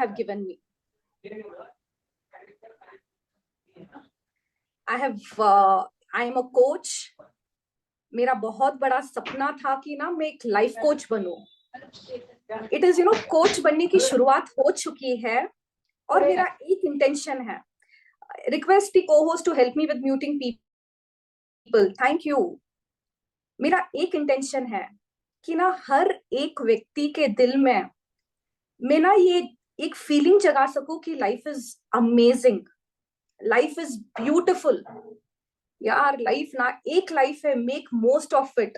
have given me. I am a coach. मेरा बहुत बड़ा सपना था कि ना मैं एक लाइफ कोच बनूं. It is, कोच बनने की शुरुआत हो चुकी है और मेरा एक इंटेंशन है. Request the co-host to help me with muting people. Thank you. मेरा एक इंटेंशन है कि ना हर एक व्यक्ति के दिल में मैं ना ये एक फीलिंग जगा सकूं कि life is amazing, life is beautiful. यार लाइफ ना एक लाइफ है, मेक मोस्ट ऑफ इट.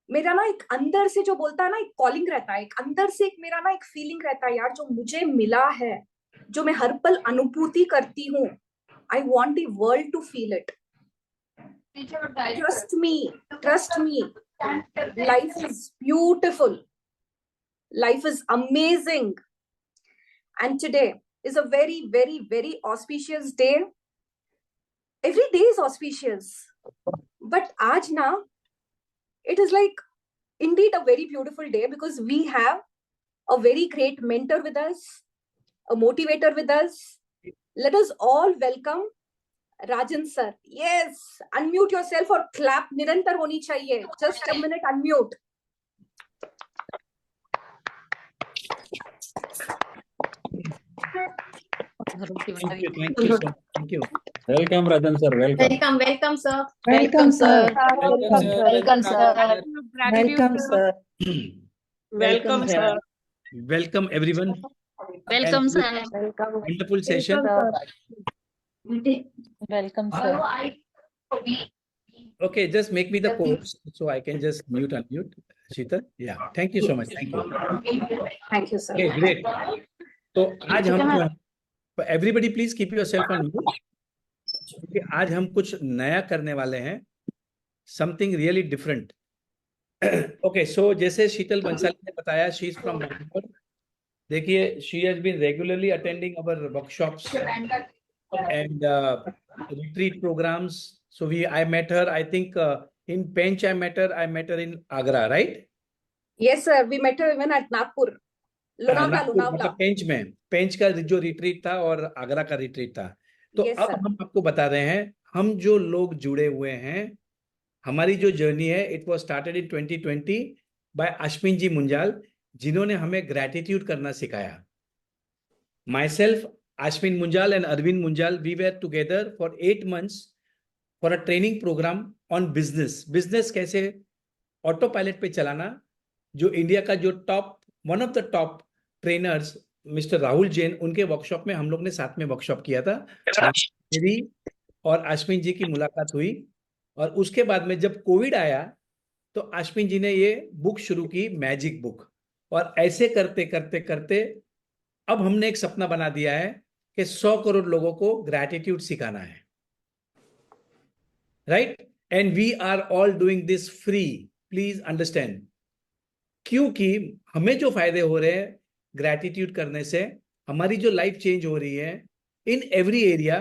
मेरा ना एक अंदर से जो बोलता है ना, एक कॉलिंग रहता है, एक अंदर से एक मेरा ना एक फीलिंग रहता है यार, जो मुझे मिला है, जो मैं हर पल अनुभूति करती हूँ. I want the world to feel it. Trust me. Life is beautiful. Life is amazing. And today is a very, very, very auspicious day. Every day is auspicious. But aaj na, it is like indeed a very beautiful day because we have a very great mentor with us, a motivator with us. Let us all welcome Rajan sir. Yes, unmute yourself और clap निरंतर होनी चाहिए. Just a minute, unmute. Thank you. Welcome, Rajan sir. Welcome, sir. Welcome, sir. Welcome, sir. Welcome, sir. Welcome, sir. Welcome, everyone. Welcome, sir. Wonderful session. Welcome, sir. Okay, just make me the host so I can just unmute. Sheetal, yeah. Thank you so much. Thank you. Thank you, sir. Okay, great. तो आज हम everybody please keep yourself on mute. क्योंकि आज हम कुछ नया करने वाले हैं, something really different. Okay, so जैसे शीतल बंसाली ने बताया, she is from Bangalore. देखिए, she has been regularly attending our workshops and retreat programs. So I met her, I think in Pench I met her in Agra, right? Yes, sir. We met her even at Nagpur. मतलब पेंच का जो retreat था और आगरा का retreat था. तो yes, अब हम आपको बता रहे हैं, हम जो लोग जुड़े हुए हैं, हमारी जो जर्नी है, it was started in 2020 by Ashwin ji Munjal, जिन्होंने हमें ग्रेटिट्यूड करना सिखाया. Myself, Ashwin Munjal and Arvind Munjal, we were together for 8 months for a training program on business कैसे ऑटो पायलट पे चलाना. जो इंडिया का जो one of the top trainers mister Rahul Jain, उनके वर्कशॉप में हम लोग ने साथ में वर्कशॉप किया था. मेरी और अश्विन जी की मुलाकात हुई और उसके बाद में जब कोविड आया तो अश्विन जी ने ये बुक शुरू की, मैजिक बुक. और ऐसे करते करते करते अब हमने एक सपना बना दिया है कि 100 करोड़ लोगों को ग्रैटिट्यूड सिखाना है. Right? And we are all doing this free. Please understand, क्योंकि हमें जो फायदे हो रहे हैं ग्रैटिट्यूड करने से, हमारी जो लाइफ चेंज हो रही है in every area,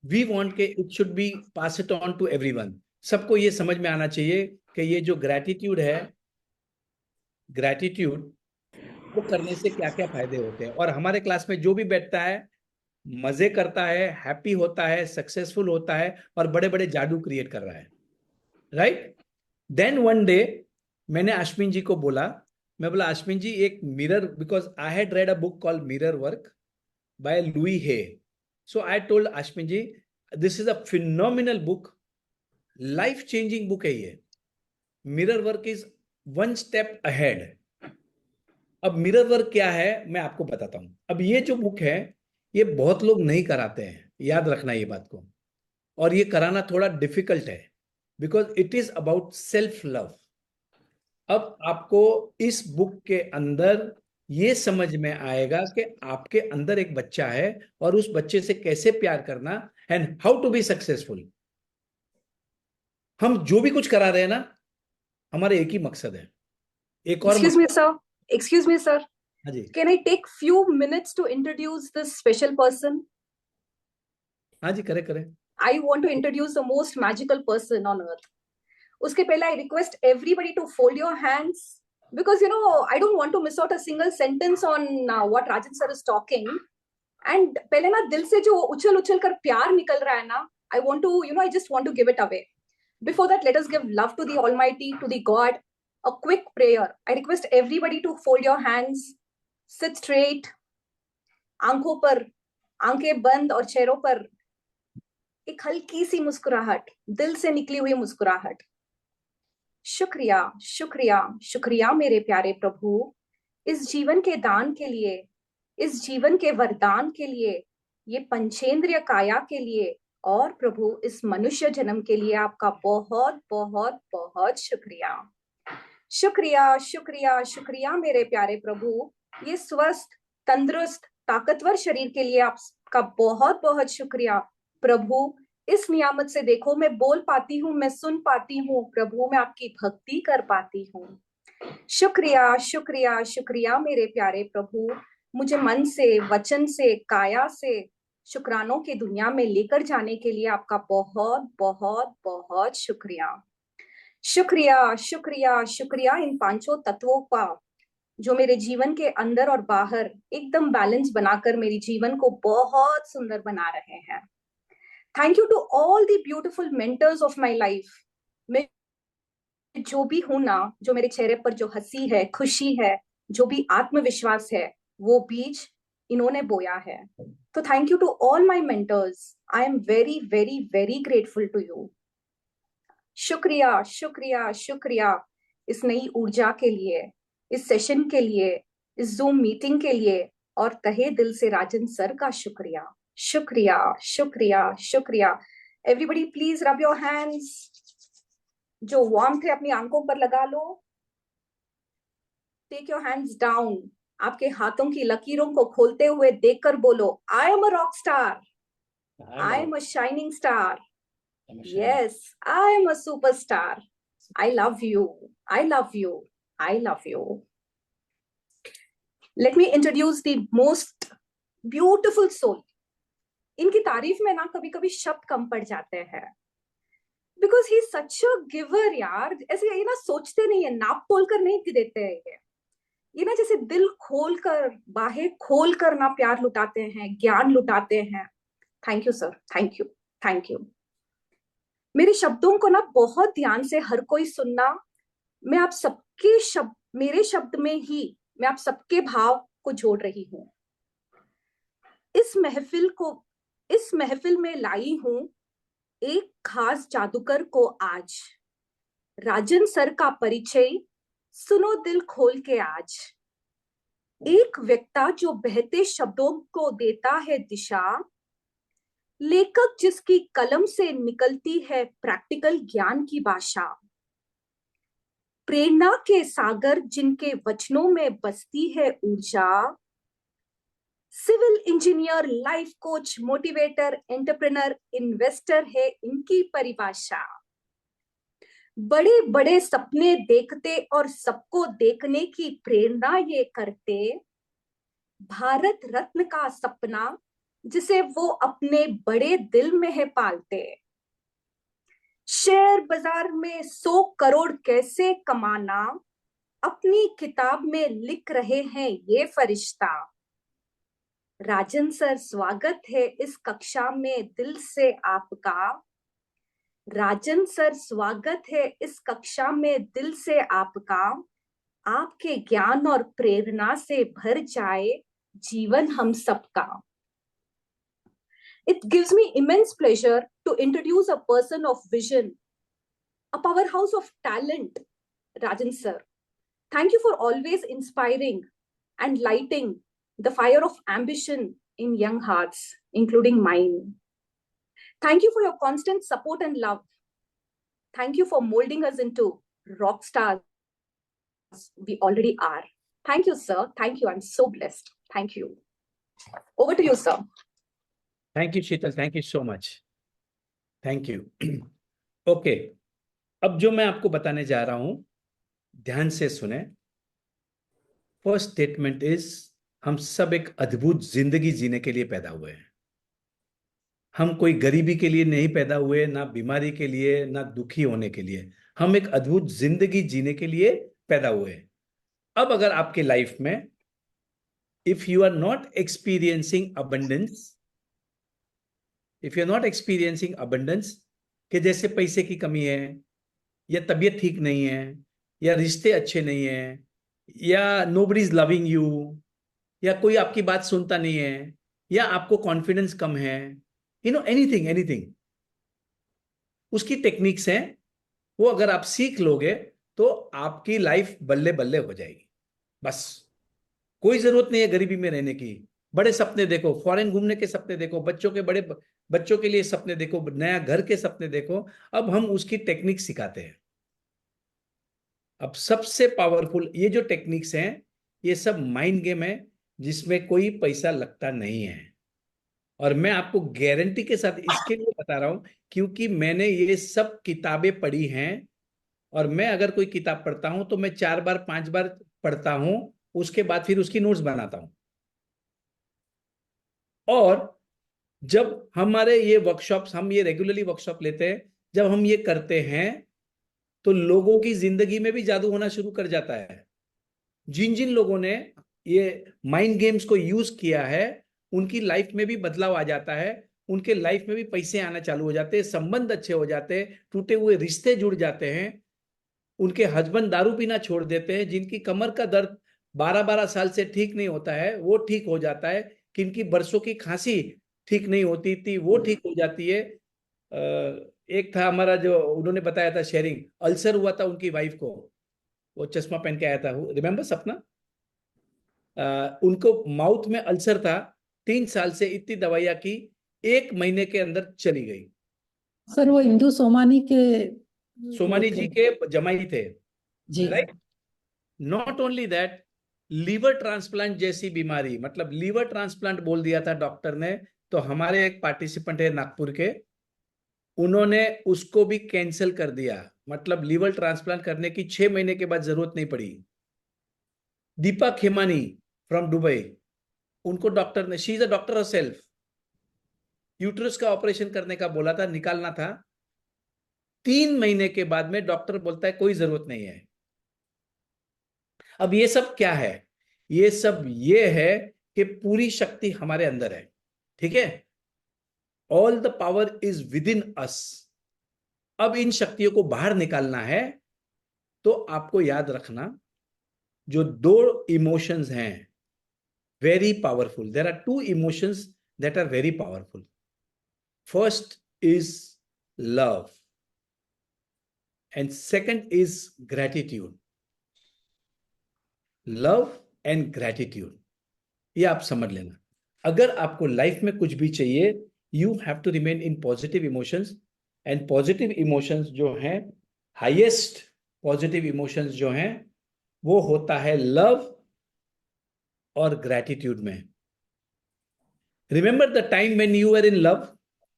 we want के it should be pass it on to everyone. सबको ये समझ में आना चाहिए कि ये जो ग्रैटिट्यूड है, ग्रैटिट्यूड वो करने से क्या क्या फायदे होते हैं. और हमारे क्लास में जो भी बैठता है, मजे करता है, हैप्पी होता है, सक्सेसफुल होता है और बड़े बड़े जादू क्रिएट कर रहा है. राइट? देन वन डे मैंने अश्विन जी को बोला, मैं बोला अश्विन जी, एक mirror, because I had read a book called mirror work by Louise Hay. So I told Ashwin ji, this is a phenomenal book, life changing book है ये. Mirror work is 1 step ahead. अब mirror work क्या है मैं आपको बताता हूं. अब ये जो बुक है, ये बहुत लोग नहीं कराते हैं, याद रखना ये बात को. और ये कराना थोड़ा डिफिकल्ट है because it is about self love. अब आपको इस बुक के अंदर ये समझ में आएगा कि आपके अंदर एक बच्चा है और उस बच्चे से कैसे प्यार करना and how to be successful. हम जो भी कुछ करा रहे हैं ना, हमारे एक ही मकसद है. एक और Excuse me, sir. हाँ जी. Can I take few minutes to introduce this special person? हाँ जी, करें. I want to introduce the most magical person on earth. उसके पहले I request everybody to fold your hands because I don't want to miss out a single sentence on what Rajan sir is talking. And पहले ना दिल से जो उछल उछल कर प्यार निकल रहा है ना, I want to, I just want to give it away. Before that, let us give love to the Almighty, to the God. A quick prayer. I request everybody to fold your hands, sit straight, आंखों पर, आंखें बंद और चेहरों पर एक हल्की सी मुस्कुराहट, दिल से निकली हुई मुस्कुराहट. शुक्रिया, शुक्रिया, शुक्रिया मेरे प्यारे प्रभु, इस जीवन के दान के लिए, इस जीवन के वरदान के लिए, ये पंचेंद्रिय काया के लिए, और प्रभु इस मनुष्य जन्म के लिए आपका बहुत बहुत बहुत शुक्रिया. शुक्रिया, शुक्रिया, शुक्रिया मेरे प्यारे प्रभु, ये स्वस्थ, तंदुरुस्त, ताकतवर शरीर के लिए आपका बहुत बहुत शुक्रिया. प्रभु इस नियामत से देखो मैं बोल पाती हूँ, मैं सुन पाती हूँ, प्रभु मैं आपकी भक्ति कर पाती हूँ. शुक्रिया, शुक्रिया, शुक्रिया मेरे प्यारे प्रभु, मुझे मन से, वचन से, काया से शुक्रानों की दुनिया में लेकर जाने के लिए आपका बहुत बहुत बहुत शुक्रिया. शुक्रिया, शुक्रिया, शुक्रिया इन पांचों तत्वों का जो मेरे जीवन के अंदर और बाहर एकदम बैलेंस बनाकर मेरे जीवन को बहुत सुंदर बना रहे हैं. Thank you to all the beautiful mentors of my life. मैं जो भी हूं ना, जो मेरे चेहरे पर जो हंसी है, खुशी है, जो भी आत्मविश्वास है, वो बीज इन्होंने बोया है. तो thank you to all my mentors. I am very very very grateful to you. शुक्रिया, शुक्रिया, शुक्रिया इस नई ऊर्जा के लिए, इस सेशन के लिए, इस जूम मीटिंग के लिए, और तहे दिल से राजन सर का शुक्रिया. शुक्रिया, शुक्रिया, शुक्रिया. Everybody please rub your hands. जो वार्म थे अपनी आंखों पर लगा लो. Take your hands down. आपके हाथों की लकीरों को खोलते हुए देखकर बोलो, I am a rock star, I am a shining star, yes, I am a superstar. I love you. I love you. I love you. Let me introduce the most beautiful soul. इनकी तारीफ में ना कभी कभी शब्द कम पड़ जाते हैं. Because he is such a giver यार. ऐसे ये ना सोचते नहीं है, नाप तोल कर नहीं देते हैं ये ना जैसे दिल खोल कर, बाहें खोल कर ना प्यार लुटाते हैं, ज्ञान लुटाते हैं. Thank you sir, thank you, thank you. मेरे शब्दों को ना बहुत ध्यान से हर कोई सुनना. मैं आप सबके शब्द, मेरे शब्द में ही मैं आप सबके भाव को जोड़ रही हूं. इस महफिल में लाई हूं एक खास जादूगर को आज. राजन सर का परिचय सुनो दिल खोल के आज. एक वक्ता जो बहते शब्दों को देता है दिशा, लेखक जिसकी कलम से निकलती है प्रैक्टिकल ज्ञान की भाषा, प्रेरणा के सागर जिनके वचनों में बसती है ऊर्जा, civil engineer, life coach, motivator, entrepreneur, investor है इनकी परिभाषा. बड़े बड़े सपने देखते और सबको देखने की प्रेरणा ये करते, भारत रत्न का सपना जिसे वो अपने बड़े दिल में है पालते. शेयर बाजार में 100 करोड़ कैसे कमाना, अपनी किताब में लिख रहे हैं ये फरिश्ता. राजन सर स्वागत है इस कक्षा में दिल से आपका. राजन सर स्वागत है इस कक्षा में दिल से आपका. आपके ज्ञान और प्रेरणा से भर जाए जीवन हम सबका. It gives me immense pleasure to introduce a person of vision, a powerhouse of talent, Rajan sir. Thank you for always inspiring and lighting the fire of ambition in young hearts, including mine. Thank you for your constant support and love. Thank you for molding us into rock stars we already are. Thank you, sir. Thank you. I'm so blessed. Thank you. Over to you, sir. Thank you Sheetal, thank you so much, thank you. Okay, अब जो मैं आपको बताने जा रहा हूं ध्यान से सुने. फर्स्ट स्टेटमेंट इज, हम सब एक अद्भुत जिंदगी जीने के लिए पैदा हुए हैं. हम कोई गरीबी के लिए नहीं पैदा हुए, ना बीमारी के लिए, ना दुखी होने के लिए. हम एक अद्भुत जिंदगी जीने के लिए पैदा हुए हैं. अब अगर आपके लाइफ में if you are not experiencing abundance, if you are not experiencing abundance, कि जैसे पैसे की कमी है, या तबीयत ठीक नहीं है, या रिश्ते अच्छे नहीं है, या नोबडी इज लविंग यू, या कोई आपकी बात सुनता नहीं है, या आपको कॉन्फिडेंस कम है, एनीथिंग एनीथिंग, उसकी टेक्निक्स हैं, वो अगर आप सीख लोगे तो आपकी लाइफ बल्ले बल्ले हो जाएगी। बस कोई जरूरत नहीं है गरीबी में रहने की। बड़े सपने देखो, फॉरेन घूमने के सपने देखो, बच्चों के लिए सपने देखो, नया घर के सपने देखो। अब हम उसकी टेक्निक सिखाते हैं। अब सबसे पावरफुल ये जो टेक्निक्स हैं, ये सब माइंड गेम है, जिसमें कोई पैसा लगता नहीं है। और मैं आपको गारंटी के साथ इसके लिए बता रहा हूं, क्योंकि मैंने ये सब किताबें पढ़ी हैं। और मैं अगर कोई किताब पढ़ता हूं तो मैं 4 बार 5 बार पढ़ता हूं, उसके बाद फिर उसकी नोट्स बनाता हूं। और जब हमारे ये वर्कशॉप्स, हम ये रेगुलरली वर्कशॉप लेते हैं, जब हम ये करते हैं तो लोगों की जिंदगी में भी जादू होना शुरू कर जाता है। जिन जिन लोगों ने ये माइंड गेम्स को यूज किया है, उनकी लाइफ में भी बदलाव आ जाता है, उनके लाइफ में भी पैसे आना चालू हो जाते हैं, संबंध अच्छे हो जाते हैं, टूटे हुए रिश्ते जुड़ जाते हैं, उनके हस्बैंड दारू पीना छोड़ देते हैं, जिनकी कमर का दर्द 12-12 साल से ठीक नहीं होता है वो ठीक हो जाता है, किनकी बरसों की खांसी ठीक नहीं होती थी वो ठीक हो जाती है। एक था हमारा जो उन्होंने बताया था, शेयरिंग, अल्सर हुआ था उनकी वाइफ को, वो चश्मा पहन के आया था, रिमेम्बर सपना? उनको माउथ में अल्सर था, 3 साल से इतनी दवाइयां की, 1 महीने के अंदर चली गई। सर वो इंदु सोमानी के सोमानी जी के जमाई थे, जी। Right? Not only that, liver transplant जैसी बीमारी, मतलब लीवर ट्रांसप्लांट बोल दिया था डॉक्टर ने, तो हमारे एक पार्टिसिपेंट है नागपुर के, उन्होंने उसको भी कैंसिल कर दिया, मतलब लीवर ट्रांसप्लांट करने की 6 महीने के बाद जरूरत नहीं पड़ी। दीपा खेमानी फ्रॉम दुबई, उनको डॉक्टर ने, she is a doctor her self, uterus का ऑपरेशन करने का बोला था, निकालना था, 3 महीने के बाद में डॉक्टर बोलता है कोई जरूरत नहीं है। अब ये सब क्या है? ये सब ये है कि पूरी शक्ति हमारे अंदर है, ठीक है? All the power is within us. अब इन शक्तियों को बाहर निकालना है, तो आपको याद रखना, जो 2 इमोशंस हैं very powerful, there are 2 emotions that are very powerful. First is love and second is gratitude. Love and gratitude, ये आप समझ लेना। अगर आपको लाइफ में कुछ भी चाहिए, you have to remain in positive emotions. And positive emotions जो हैं, हाईएस्ट पॉजिटिव इमोशंस जो हैं, वो होता है लव और ग्रैटिट्यूड में। Remember the time when you were in love,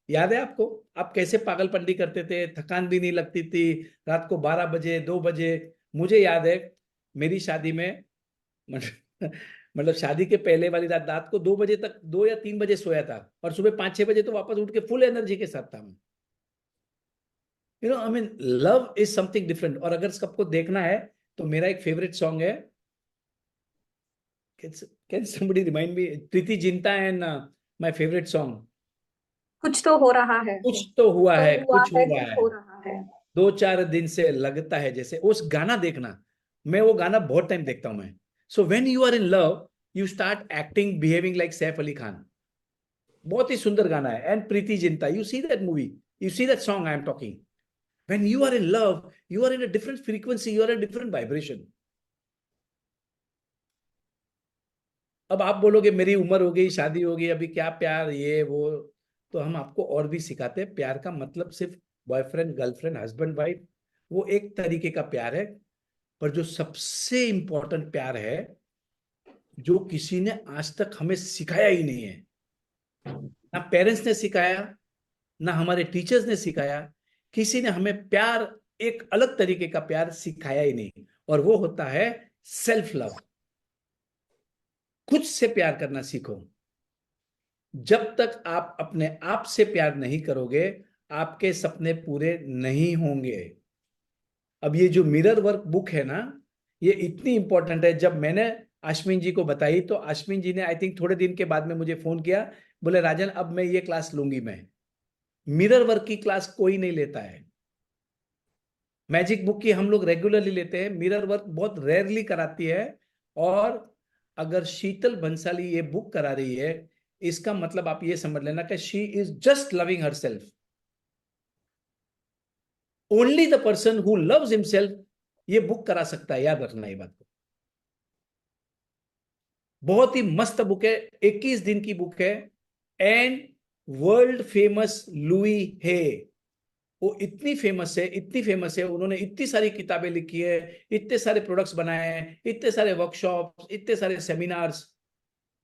याद है आपको? आप कैसे पागलपंडी करते थे, थकान भी नहीं लगती थी, रात को 12 बजे 2 बजे। मुझे याद है मेरी शादी में, मतलब शादी के पहले वाली रात को 2 बजे तक, 2 या 3 बजे सोया था, और सुबह 5-6 बजे तो वापस उठ के फुल एनर्जी के साथ था मैं। I mean love is something different. और अगर सबको देखना है तो मेरा एक फेवरेट सॉन्ग है, can somebody remind me, Preity Zinta and my favourite song, कुछ तो हो रहा है, कुछ तो हुआ है, हुआ कुछ हो है, रहा कुछ है, हो रहा है। 2-4 दिन से लगता है जैसे। उस गाना देखना, मैं वो गाना बहुत टाइम देखता हूं मैं। So when you are in love, you start acting, behaving like Saif Ali Khan. बहुत ही सुंदर गाना है। And Preity Zinta, you see that movie, you see that song I am talking. When you are in love, you are in a different frequency, you are in different vibration. अब आप बोलोगे मेरी उम्र हो गई, शादी हो गई, अभी क्या प्यार ये वो, तो हम आपको और भी सिखाते हैं। प्यार का मतलब सिर्फ बॉयफ्रेंड गर्लफ्रेंड हस्बैंड वाइफ, वो एक तरीके का प्यार है। पर जो सबसे इंपॉर्टेंट प्यार है, जो किसी ने आज तक हमें सिखाया ही नहीं है, ना पेरेंट्स ने सिखाया, ना हमारे टीचर्स ने सिखाया, किसी ने हमें प्यार, एक अलग तरीके का प्यार सिखाया ही नहीं, और वो होता है सेल्फ लव। खुद से प्यार करना सीखो। जब तक आप अपने आप से प्यार नहीं करोगे, आपके सपने पूरे नहीं होंगे। अब ये जो मिरर वर्क बुक है ना, ये इतनी इंपॉर्टेंट है। जब मैंने आश्विन जी को बताई तो आश्विन जी ने आई थिंक थोड़े दिन के बाद में मुझे फोन किया, बोले राजन अब मैं ये क्लास लूंगी। मैं मिरर वर्क की क्लास कोई नहीं लेता है। मैजिक बुक की हम लोग रेगुलरली लेते हैं, मिरर वर्क बहुत रेयरली कराती है। और अगर शीतल भंसाली ये बुक करा रही है, इसका मतलब आप ये समझ लेना कि she is just loving her self. Only the person who loves himself ये बुक करा सकता है, याद रखना ये बात को। बहुत ही मस्त बुक है, 21 दिन की बुक है। एंड वर्ल्ड फेमस लुई है, वो इतनी फेमस है, इतनी फेमस है, उन्होंने इतनी सारी किताबें लिखी है, इतने सारे प्रोडक्ट्स बनाए हैं, इतने सारे वर्कशॉप्स, इतने सारे सेमिनार्स,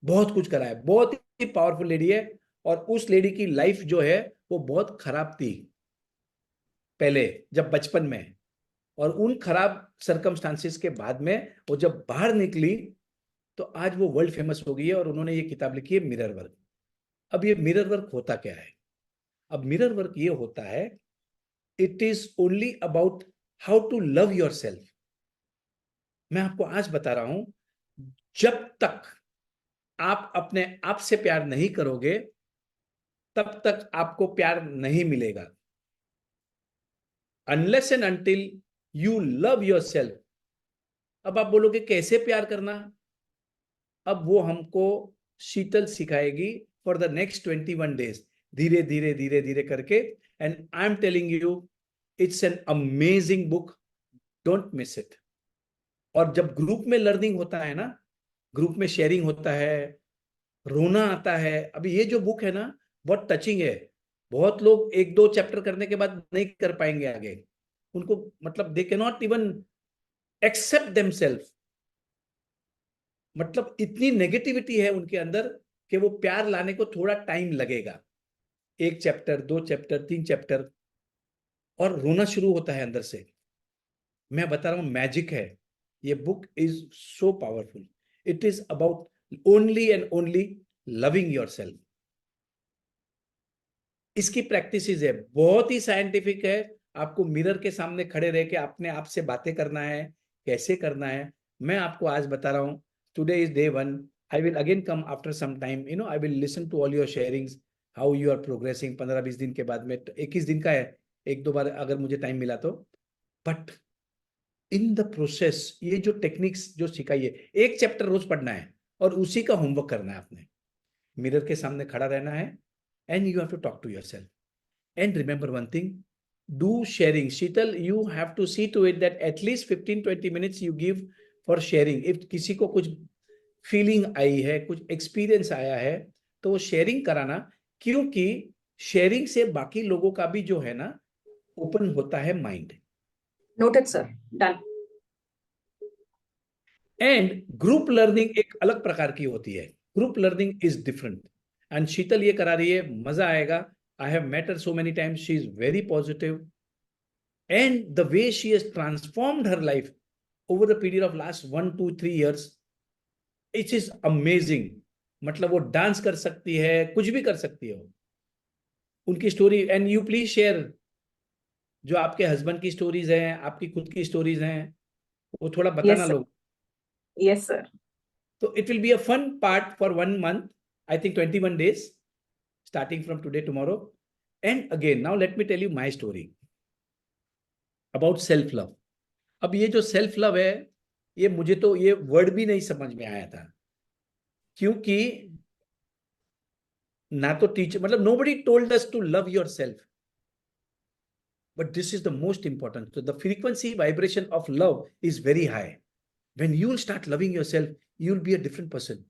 बहुत कुछ करा है। बहुत ही पावरफुल लेडी है। और उस लेडी की लाइफ जो है वो बहुत खराब थी पहले, जब बचपन में। और उन खराब सरकमस्टांसिस के बाद में वो जब बाहर निकली तो आज वो वर्ल्ड फेमस हो गई है। और उन्होंने ये किताब लिखी है मिरर वर्क। अब ये मिरर वर्क होता क्या है? अब मिरर वर्क ये होता है, it is only about how to love yourself. मैं आपको आज बता रहा हूं, जब तक आप अपने आप से प्यार नहीं करोगे तब तक आपको प्यार नहीं मिलेगा। Unless and until you love yourself. अब आप बोलोगे कैसे प्यार करना? अब वो हमको शीतल सिखाएगी फॉर द नेक्स्ट 21 डेज, धीरे धीरे धीरे धीरे करके। And I am telling you, it's an amazing book, don't miss it. और जब ग्रुप में लर्निंग होता है ना, ग्रुप में शेयरिंग होता है, रोना आता है। अभी ये जो बुक है ना बहुत टचिंग है। बहुत लोग एक दो चैप्टर करने के बाद नहीं कर पाएंगे आगे, उनको मतलब they can not even accept themself. मतलब इतनी नेगेटिविटी है उनके अंदर कि वो प्यार लाने को थोड़ा टाइम लगेगा। एक चैप्टर, दो चैप्टर, तीन चैप्टर, और रोना शुरू होता है अंदर से। मैं बता रहा हूं, मैजिक है ये book, is so powerful. It is about only and only loving your self. इसकी प्रैक्टिस है, बहुत ही साइंटिफिक है। आपको मिरर के सामने खड़े रह के अपने आप से बातें करना है, कैसे करना है। मैं आपको आज बता रहा हूं, today is day 1। I will again come after some time, I will listen to all your sharings, how you are progressing. 15-20 दिन के बाद में, 21 दिन का है, एक दो बार अगर मुझे टाइम मिला तो। बट इन द प्रोसेस ये जो टेक्निक्स जो सिखाई है, एक चैप्टर रोज पढ़ना है और उसी का होमवर्क करना है आपने। मिरर के सामने खड़ा रहना है and you have to talk to yourself. And remember one thing, do sharing. Sheetal, you have to see to it that at least 15-20 minutes you give for sharing. If किसी को कुछ फीलिंग आई है, कुछ एक्सपीरियंस आया है, तो वो sharing कराना, क्योंकि शेयरिंग से बाकी लोगों का भी जो है ना ओपन होता है mind. Noted sir, done. And group learning एक अलग प्रकार की होती है, group learning is different. And Sheetal ये करा रही है, मजा आएगा। I have met her so many times, she is very positive. And the way she has transformed her life over the period of last 1-2-3 years, it is amazing. मतलब वो dance कर सकती है, कुछ भी कर सकती है वो। उनकी story, and you please share जो आपके हस्बैंड की स्टोरीज हैं, आपकी खुद की स्टोरीज हैं, वो थोड़ा बताना लोग। Yes sir. So it will be a fun part for 1 month, I think 21 days, starting from today, tomorrow. And again, now let me tell you my story about self-love. अब ये जो सेल्फ लव है, ये मुझे तो ये word भी नहीं समझ में आया था, क्योंकि ना तो टीचर, मतलब nobody told us to love yourself. But this is the most important. So the frequency vibration of love is very high. When you will start loving yourself, you will be a different person.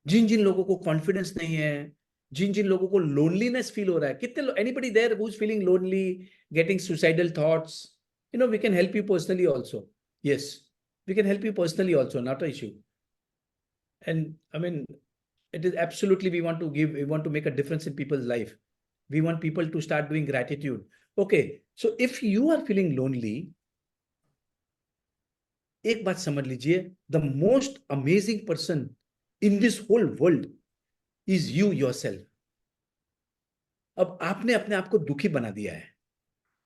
जिन जिन लोगों को confidence नहीं है, जिन जिन लोगों को loneliness feel हो रहा है, कितने anybody there who is feeling lonely, getting suicidal thoughts, we can help you personally also. Yes, we can help you personally also, not a issue. And I mean it is absolutely, we want to make a difference in people's life. We want people to start doing gratitude. Okay, so if you are feeling lonely, एक बात समझ लीजिए, the most amazing person in this whole world is you yourself. अब आपने अपने आप को दुखी बना दिया है।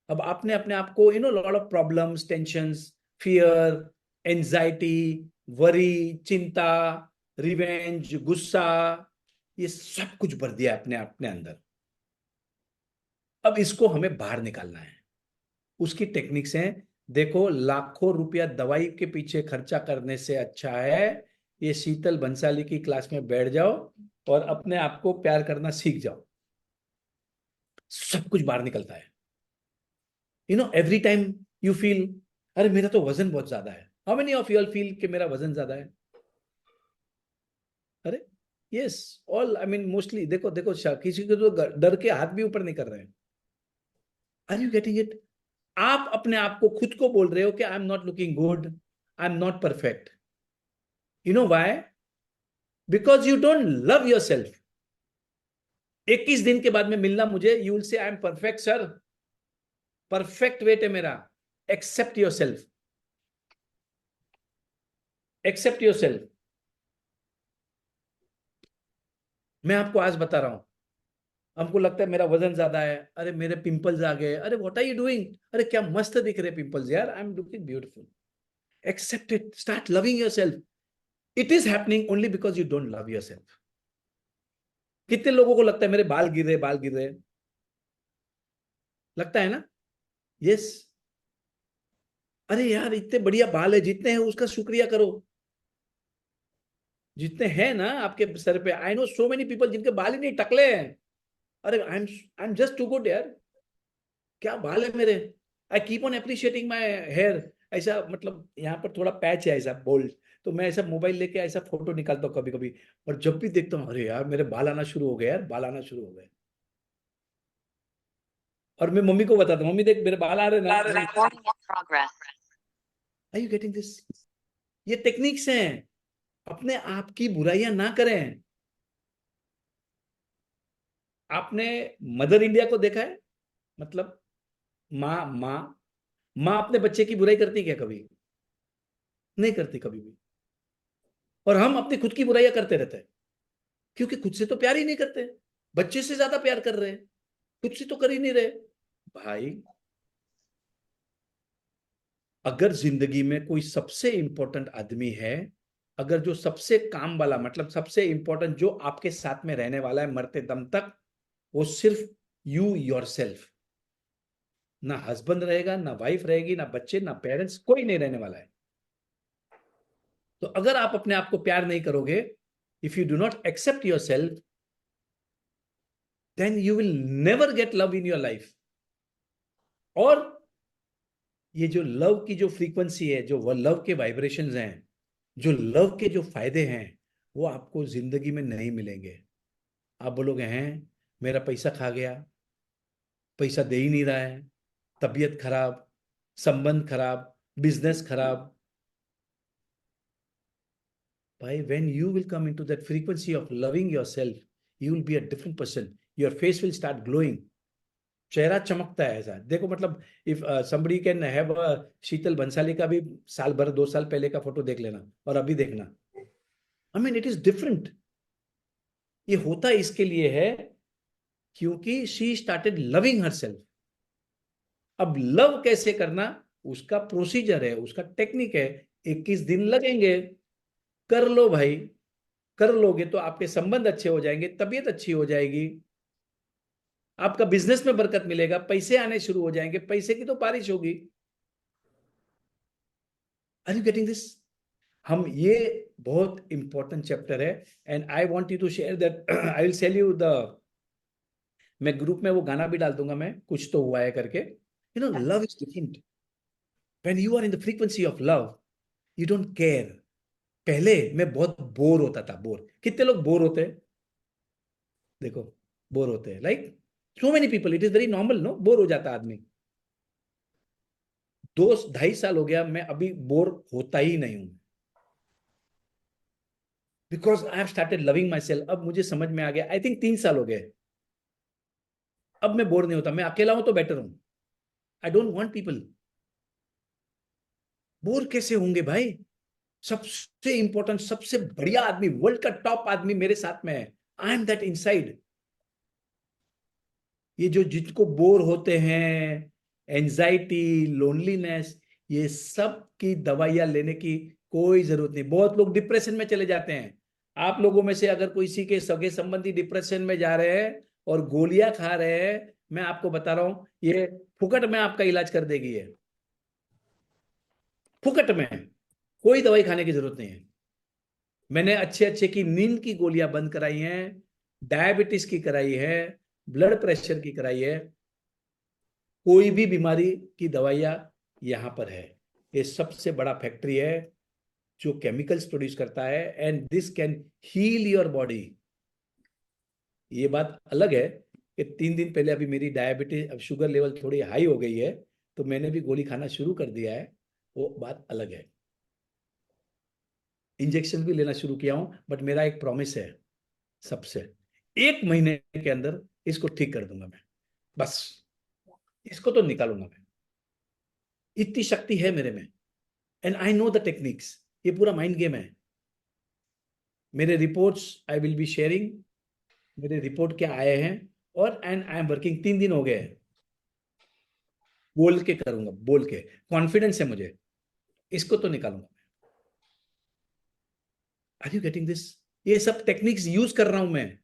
अब आपने अपने आप को lot of problems, tensions, fear, anxiety, worry, चिंता, रिवेंज, गुस्सा, ये सब कुछ भर दिया अपने अपने अंदर। अब इसको हमें बाहर निकालना है। उसकी टेक्निक्स हैं। देखो, लाखों रुपया दवाई के पीछे खर्चा करने से अच्छा है ये शीतल बंसाली की क्लास में बैठ जाओ और अपने आप को प्यार करना सीख जाओ। सब कुछ बाहर निकलता है। एवरी टाइम यू फील, अरे मेरा तो वजन बहुत ज्यादा है। How many of you all feel कि मेरा वजन ज्यादा है? अरे yes, all, I mean mostly. देखो देखो, किसी को तो डर के हाथ भी ऊपर नहीं कर रहे हैं। Are you getting it? आप अपने आप को, खुद को बोल रहे हो कि आई am not looking good, I am not perfect. You know why? Because you don't love your self. 21 दिन के बाद में मिलना मुझे, you will say I am perfect sir. Perfect weight है मेरा। Accept yourself, accept yourself. मैं आपको आज बता रहा हूं, हमको लगता है मेरा वजन ज्यादा है, अरे मेरे पिंपल्स आ गए, अरे व्हाट आर यू डूइंग, अरे क्या मस्त दिख रहे पिंपल्स यार, I am looking beautiful. Accept it, start loving yourself. It is happening only because you don't love yourself. कितने लोगों को लगता है मेरे बाल गिर रहे, बाल गिर रहे? लगता है ना? यस। अरे यार, इतने बढ़िया बाल है, जितने हैं उसका शुक्रिया करो। जितने हैं ना आपके सर पे, I know so many people जिनके बाल ही नहीं, टकले हैं। अरे I am just too good यार, क्या बाल है मेरे। I keep on appreciating my hair. ऐसा मतलब यहाँ पर थोड़ा पैच है ऐसा बोल्ड, तो मैं ऐसा मोबाइल लेके ऐसा फोटो निकालता हूँ कभी कभी, और जब भी देखता हूँ, अरे यार मेरे बाल आना शुरू हो गए यार, बाल आना शुरू हो गए। और मैं मम्मी को बताता हूँ, मम्मी देख मेरे बाल आ रहे ना। Are you getting this? ये टेक्निक्स हैं। अपने आप की बुराइयां ना करें। आपने मदर इंडिया को देखा है? मतलब माँ माँ माँ अपने बच्चे की बुराई करती क्या कभी? नहीं करती कभी भी। और हम अपनी खुद की बुराइयां करते रहते हैं, क्योंकि खुद से तो प्यार ही नहीं करते। बच्चे से ज्यादा प्यार कर रहे हैं, खुद से तो कर ही नहीं रहे। भाई, अगर जिंदगी में कोई सबसे इंपॉर्टेंट आदमी है, अगर जो सबसे काम वाला, मतलब सबसे इंपॉर्टेंट जो आपके साथ में रहने वाला है मरते दम तक, वो सिर्फ यू योर सेल्फ। ना हस्बैंड रहेगा, ना वाइफ रहेगी, ना बच्चे, ना पेरेंट्स, कोई नहीं रहने वाला है। तो अगर आप अपने आप को प्यार नहीं करोगे, if you do not accept yourself, then you will never get love in your life. और ये जो लव की जो फ्रीक्वेंसी है, जो लव के वाइब्रेशंस हैं, जो लव के जो फायदे हैं, वो आपको जिंदगी में नहीं मिलेंगे। आप बोलोगे हैं मेरा पैसा खा गया, पैसा दे ही नहीं रहा है, तबीयत खराब, संबंध खराब, बिजनेस खराब। भाई, when you will come into that frequency of loving yourself, you will be a different person. Your face will start glowing. चेहरा चमकता है ऐसा। देखो, मतलब if somebody can have a शीतल बंसाली का भी साल भर 2 साल पहले का फोटो देख लेना और अभी देखना, I mean it is different. ये होता इसके लिए है क्योंकि she started loving herself. अब लव कैसे करना, उसका प्रोसीजर है, उसका टेक्निक है। 21 दिन लगेंगे, कर लो भाई। कर लोगे तो आपके संबंध अच्छे हो जाएंगे, तबीयत अच्छी हो जाएगी, आपका बिजनेस में बरकत मिलेगा, पैसे आने शुरू हो जाएंगे, पैसे की तो बारिश होगी। Are you getting this? हम ये बहुत इंपॉर्टेंट चैप्टर है, and I want you to share that. I will tell you the, मैं ग्रुप में वो गाना भी डाल दूंगा, मैं कुछ तो हुआ है करके। You know, love is different. When you are in the frequency of love, you don't care. पहले मैं बहुत बोर होता था, बोर। कितने लोग बोर होते हैं? देखो, बोर होते हैं, like so many people, it is very normal, no? Bore हो जाता आदमी। 2-2.5 साल हो गया, मैं अभी बोर होता ही नहीं हूं, because I have started loving my self. अब मुझे समझ में आ गया, आई थिंक 3 साल हो गए, अब मैं बोर नहीं होता। मैं अकेला हूं तो बेटर हूं। आई डोंट वांट पीपल। बोर कैसे होंगे भाई? सबसे इंपॉर्टेंट, सबसे बढ़िया आदमी, वर्ल्ड का टॉप आदमी मेरे साथ में है। I M that inside. ये जो जिनको बोर होते हैं, एंजाइटी, लोनलीनेस, ये सब की दवाइयां लेने की कोई जरूरत नहीं। बहुत लोग डिप्रेशन में चले जाते हैं। आप लोगों में से अगर किसी के सगे संबंधी डिप्रेशन में जा रहे हैं और गोलियां खा रहे हैं, मैं आपको बता रहा हूं ये फुकट में आपका इलाज कर देगी। ये फुकट में, कोई दवाई खाने की जरूरत नहीं है। मैंने अच्छे अच्छे की नींद की गोलियां बंद कराई हैं, डायबिटीज की कराई है, ब्लड प्रेशर की कराई है। कोई भी बीमारी की दवाइयां यहां पर है। ये सबसे बड़ा फैक्ट्री है जो केमिकल्स प्रोड्यूस करता है, and this can heal your body. ये बात अलग है कि 3 दिन पहले अभी मेरी डायबिटीज, अब शुगर लेवल थोड़ी हाई हो गई है, तो मैंने भी गोली खाना शुरू कर दिया है, वो बात अलग है। इंजेक्शन भी लेना शुरू किया हूं, बट मेरा एक प्रॉमिस है सबसे, 1 महीने के अंदर इसको ठीक कर दूंगा मैं। बस इसको तो निकालूंगा मैं। इतनी शक्ति है मेरे में, and I know the techniques. ये पूरा माइंड गेम है। मेरे reports I will be sharing, मेरे रिपोर्ट क्या आए हैं, और एंड आई एम वर्किंग। 3 दिन हो गए हैं, बोल के करूंगा, बोल के, कॉन्फिडेंस है मुझे, इसको तो निकालूंगा। Are you getting this? ये सब टेक्निक्स यूज कर रहा हूं मैं,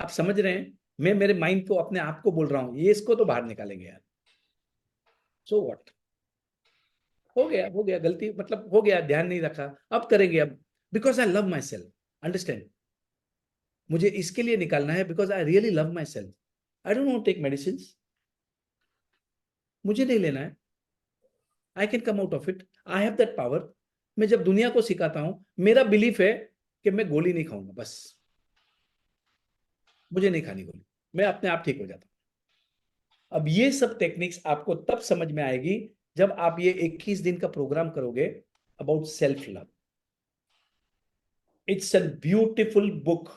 आप समझ रहे हैं? मैं मेरे माइंड को, अपने आप को बोल रहा हूं ये इसको तो बाहर निकालेंगे यार। सो व्हाट, हो गया गलती, मतलब हो गया, ध्यान नहीं रखा, अब करेंगे अब। Because I love myself, understand? मुझे इसके लिए निकालना है because I really love myself. I don't want take medicine, मुझे नहीं लेना है। I can come out of it, I have that power. मैं जब दुनिया को सिखाता हूं, मेरा बिलीफ है कि मैं गोली नहीं खाऊंगा, बस मुझे नहीं खानी गोली, मैं अपने आप ठीक हो जाता हूं। अब ये सब टेक्निक्स आपको तब समझ में आएगी जब आप ये 21 दिन का प्रोग्राम करोगे about self love. It's a beautiful book,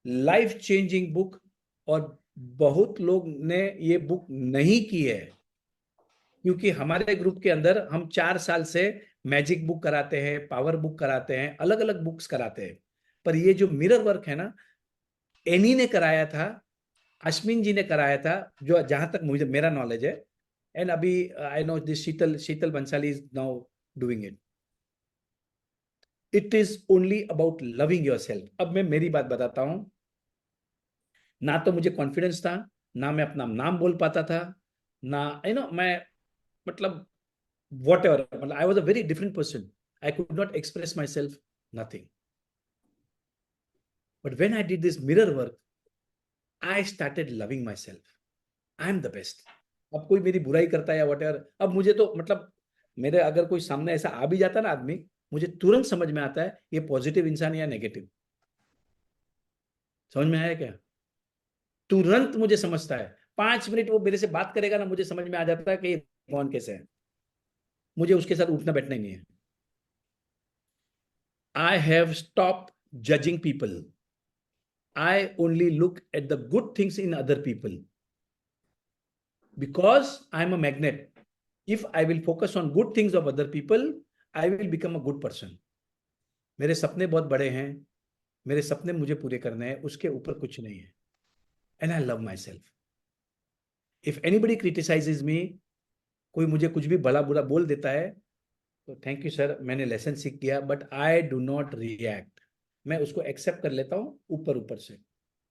life changing book, और बहुत लोग ने ये बुक नहीं की है, क्योंकि हमारे ग्रुप के अंदर हम 4 साल से मैजिक बुक कराते हैं, पावर बुक कराते हैं, अलग अलग बुक्स कराते हैं। पर ये जो मिरर वर्क है ना, एनी ने कराया था, अश्विन जी ने कराया था, जो जहां तक मुझे मेरा नॉलेज है, एंड अभी I know this Sheetal Sheetal Bansali is now doing it. It is only about loving yourself. अब मैं मेरी बात बताता हूं, ना तो मुझे कॉन्फिडेंस था, ना मैं अपना नाम बोल पाता था, ना मैं, मतलब whatever, I was a very different person. I could not express myself, nothing. But when I did this mirror work, I started loving myself. I am the best. अब कोई मेरी बुराई करता है या whatever, अब मुझे तो, मतलब मेरे अगर कोई सामने ऐसा आ भी जाता ना आदमी, मुझे तुरंत समझ में आता है ये पॉजिटिव इंसान या नेगेटिव। समझ में आया क्या? तुरंत मुझे समझता है। 5 मिनट वो मेरे से बात करेगा ना, मुझे समझ में आ जाता है कि ये कौन कैसे है। मुझे उसके साथ उठना बैठना ही नहीं है। I have stopped judging people. I only look at the good things in other people. Because I am a magnet. If I will focus on good things of other people, I will become a good person. मेरे सपने बहुत बड़े हैं, मेरे सपने मुझे पूरे करने हैं, उसके ऊपर कुछ नहीं है। And I love myself. If anybody criticizes me, कोई मुझे कुछ भी भला बुरा बोल देता है, तो थैंक यू सर, मैंने लेसन सीख किया, but I do not react. मैं उसको एक्सेप्ट कर लेता हूँ ऊपर ऊपर से,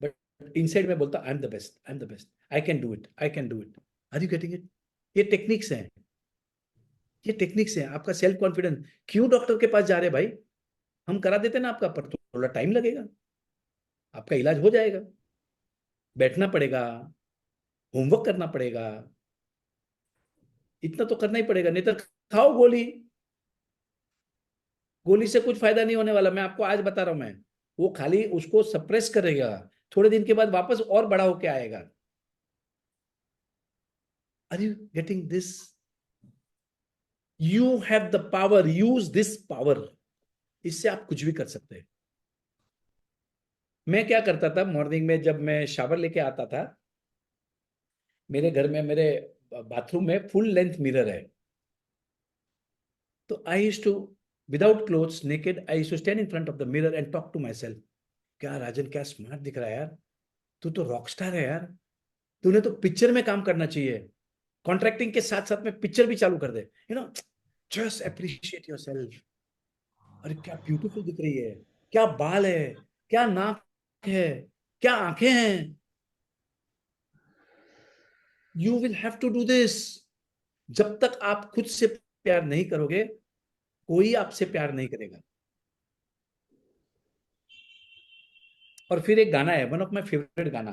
बट इनसाइड में बोलता I am the best, I am the best, I can do it, I can do it. Are you getting it? ये टेक्निक्स हैं, ये टेक्निक्स हैं। आपका सेल्फ कॉन्फिडेंस, क्यों डॉक्टर के पास जा रहे भाई? हम करा देते ना आपका, पर थोड़ा टाइम लगेगा, आपका इलाज हो जाएगा। बैठना पड़ेगा, होमवर्क करना पड़ेगा, इतना तो करना ही पड़ेगा, नहीं तो खाओ गोली। गोली से कुछ फायदा नहीं होने वाला, मैं आपको आज बता रहा हूं। मैं, वो खाली उसको सप्रेस करेगा, थोड़े दिन के बाद वापस और बड़ा होके आएगा। Are you getting this? You have the power, use this power. इससे आप कुछ भी कर सकते हैं। मैं क्या करता था, मॉर्निंग में जब मैं शावर लेके आता था, मेरे घर में, मेरे बाथरूम में फुल लेंथ मिरर है, तो I used to, without clothes, naked, I used to stand in front of the mirror and talk to myself. क्या राजन, क्या स्मार्ट दिख रहा है यार, तू तो रॉक स्टार है यार, तूने तो पिक्चर में काम करना चाहिए, कॉन्ट्रैक्टिंग के साथ साथ में पिक्चर भी चालू कर दे, जस्ट अप्रिशिएट योरसेल्फ। अरे क्या ब्यूटीफुल दिख रही है, क्या बाल है, क्या नाक है, क्या आंखें हैं। You will have to do this. जब तक आप खुद से प्यार नहीं करोगे, कोई आपसे प्यार नहीं करेगा। और फिर एक गाना है, वन ऑफ माय फेवरेट गाना,